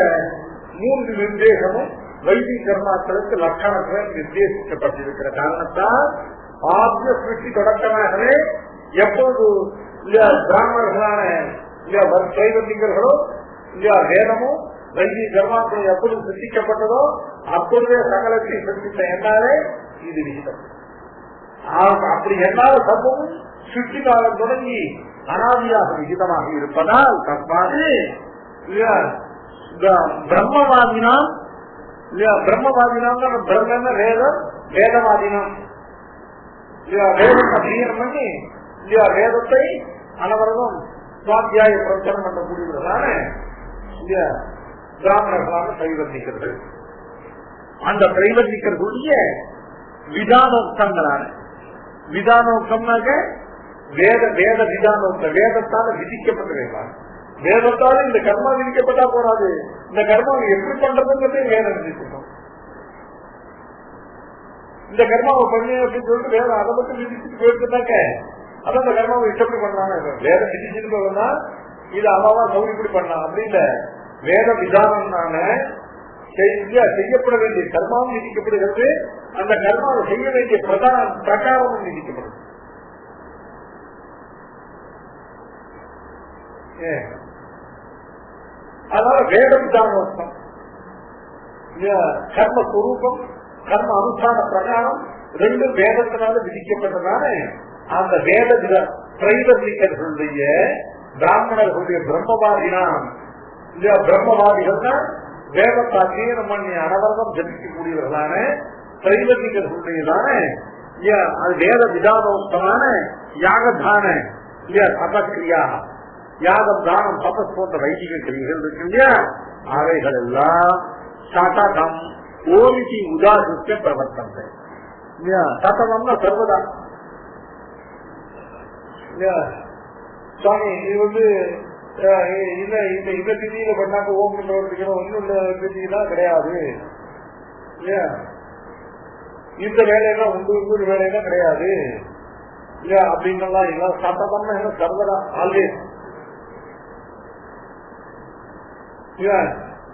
3 நிர்தேசமும் வைதிக கர்மாக்களுக்கு லட்சணங்கள் நிர்தேசிக்கப்பட்டிருக்கிற காரணத்தால் ஆத்ம சிருஷ்டி தொடக்கமாகவே எப்போது பிராமணர்களான கைவந்திகர்களோ வேதமோ வைதிக கர்மாக்களும் எப்பொழுது சிருஷ்டிக்கப்பட்டதோ அப்பொழுதே சகலத்தை சிருஷ்டித்த என்னாலே இது விகிதம். அப்படி என்னால சம்பவம் சிருஷ்டி காலம் தொடங்கி அனாதியாக விகிதமாக இருப்பதால் தப்பாது பிரம்மவாதினாம் பிரம்மவாதினாம் பிரம்ம வேதம் வேதவாதினம் வேதம் அத்தியனம் பண்ணி வேதத்தை அனவரதம் சுவாத்தியாய பிரச்சனம் பண்ணக்கூடியவர்களான பிராமணர்களான கைவர்ணிக்கிறது. அந்த கைவர்ணிக்கிறதுடைய விதானோக்தங்களான விதானோக்தம்னாக்க வேத வேத விதானோக்தம் வேதத்தால விதிக்கப்பட்டவைகளான வேதத்தால இந்த கர்மா விதிக்கப்பட்டா போறாது, இந்த கர்மாவை எப்படி பண்றதுங்கிறதே வேதம் விதிக்கணும். இந்த கர்மாவை பண்ணு அப்படின்னு சொல்லிட்டு வேதம் அதை மட்டும் விதிச்சுட்டு போயிருந்தாக்க அதான் இந்த கர்மாவை இஷ்டப்படி பண்ணலான்னு வேதம் விதிச்சுட்டு போகணும்னா இது அவாவா சௌரியப்படி பண்ணலாம். அப்படி இல்ல, வேத விதானம்னால செய்யப்பட வேண்டிய கர்மாவும் விதிக்கப்படுகிறது, அந்த கர்மாவை செய்ய வேண்டிய பிரகாரமும் விதிக்கப்படுது. அதனால வேத விதானம் கர்மஸ்வரூபம் கர்ம அனுஷ்டான பிரகாரம் ரெண்டும் வேதத்தினால விதிக்கப்பட்டதான அந்த வேத திரைவர்ணிகர்களுடைய பிராமணர்களுடைய பிரம்மவாதினாம் பிரம்மவாதிகள் தான் வேதத்தை அத்தியனம் பண்ணி அனவரதம் ஜபிக்கக்கூடியவர்களான திரைவர்ணிகர்களுடையதான அது வேத விதானோக்தமான யாகதான தபக்ரியா யாகம் தானம் தபஸ் போன்ற வைதிக கிரிகள் இருக்கு இல்லையா, அவைகள் எல்லாம் சதகம் ஓரிசி உதாசிக்க பிரவர்த்தனை. சதகம்னா சர்வதா சுவாமி இது இந்த திதியில பண்ணாக்க ஓம் பிரவர்த்திக்கணும், ஒன்னும் திதியெல்லாம் கிடையாது, இந்த வேலையெல்லாம் உண்டு இன்னொரு வேலையெல்லாம் கிடையாது அப்படின்னலாம் இல்ல. சதகம்னா என்ன சர்வதா ஆல்வேஸ்.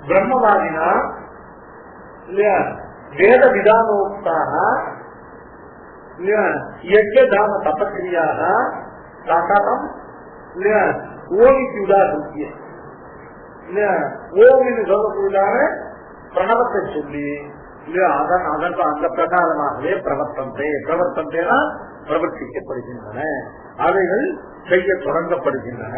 பிரம்மவாதினா இல்லையா வேத விதானோக்தாக யஜ்ஞதான தபக்ரியாக சதகம் இல்லையா ஓமிக்கு உதாரணம் இல்லையா ஓமின்னு சொல்லக்கூடியதான பிரணவத்தை சொல்லி இல்லையா அதன் அந்த பிரகாரமாகவே பிரவர்த்தந்தேனா பிரவர்த்திக்கப்படுகின்றன, அவைகள் செய்ய தொடங்கப்படுகின்றன.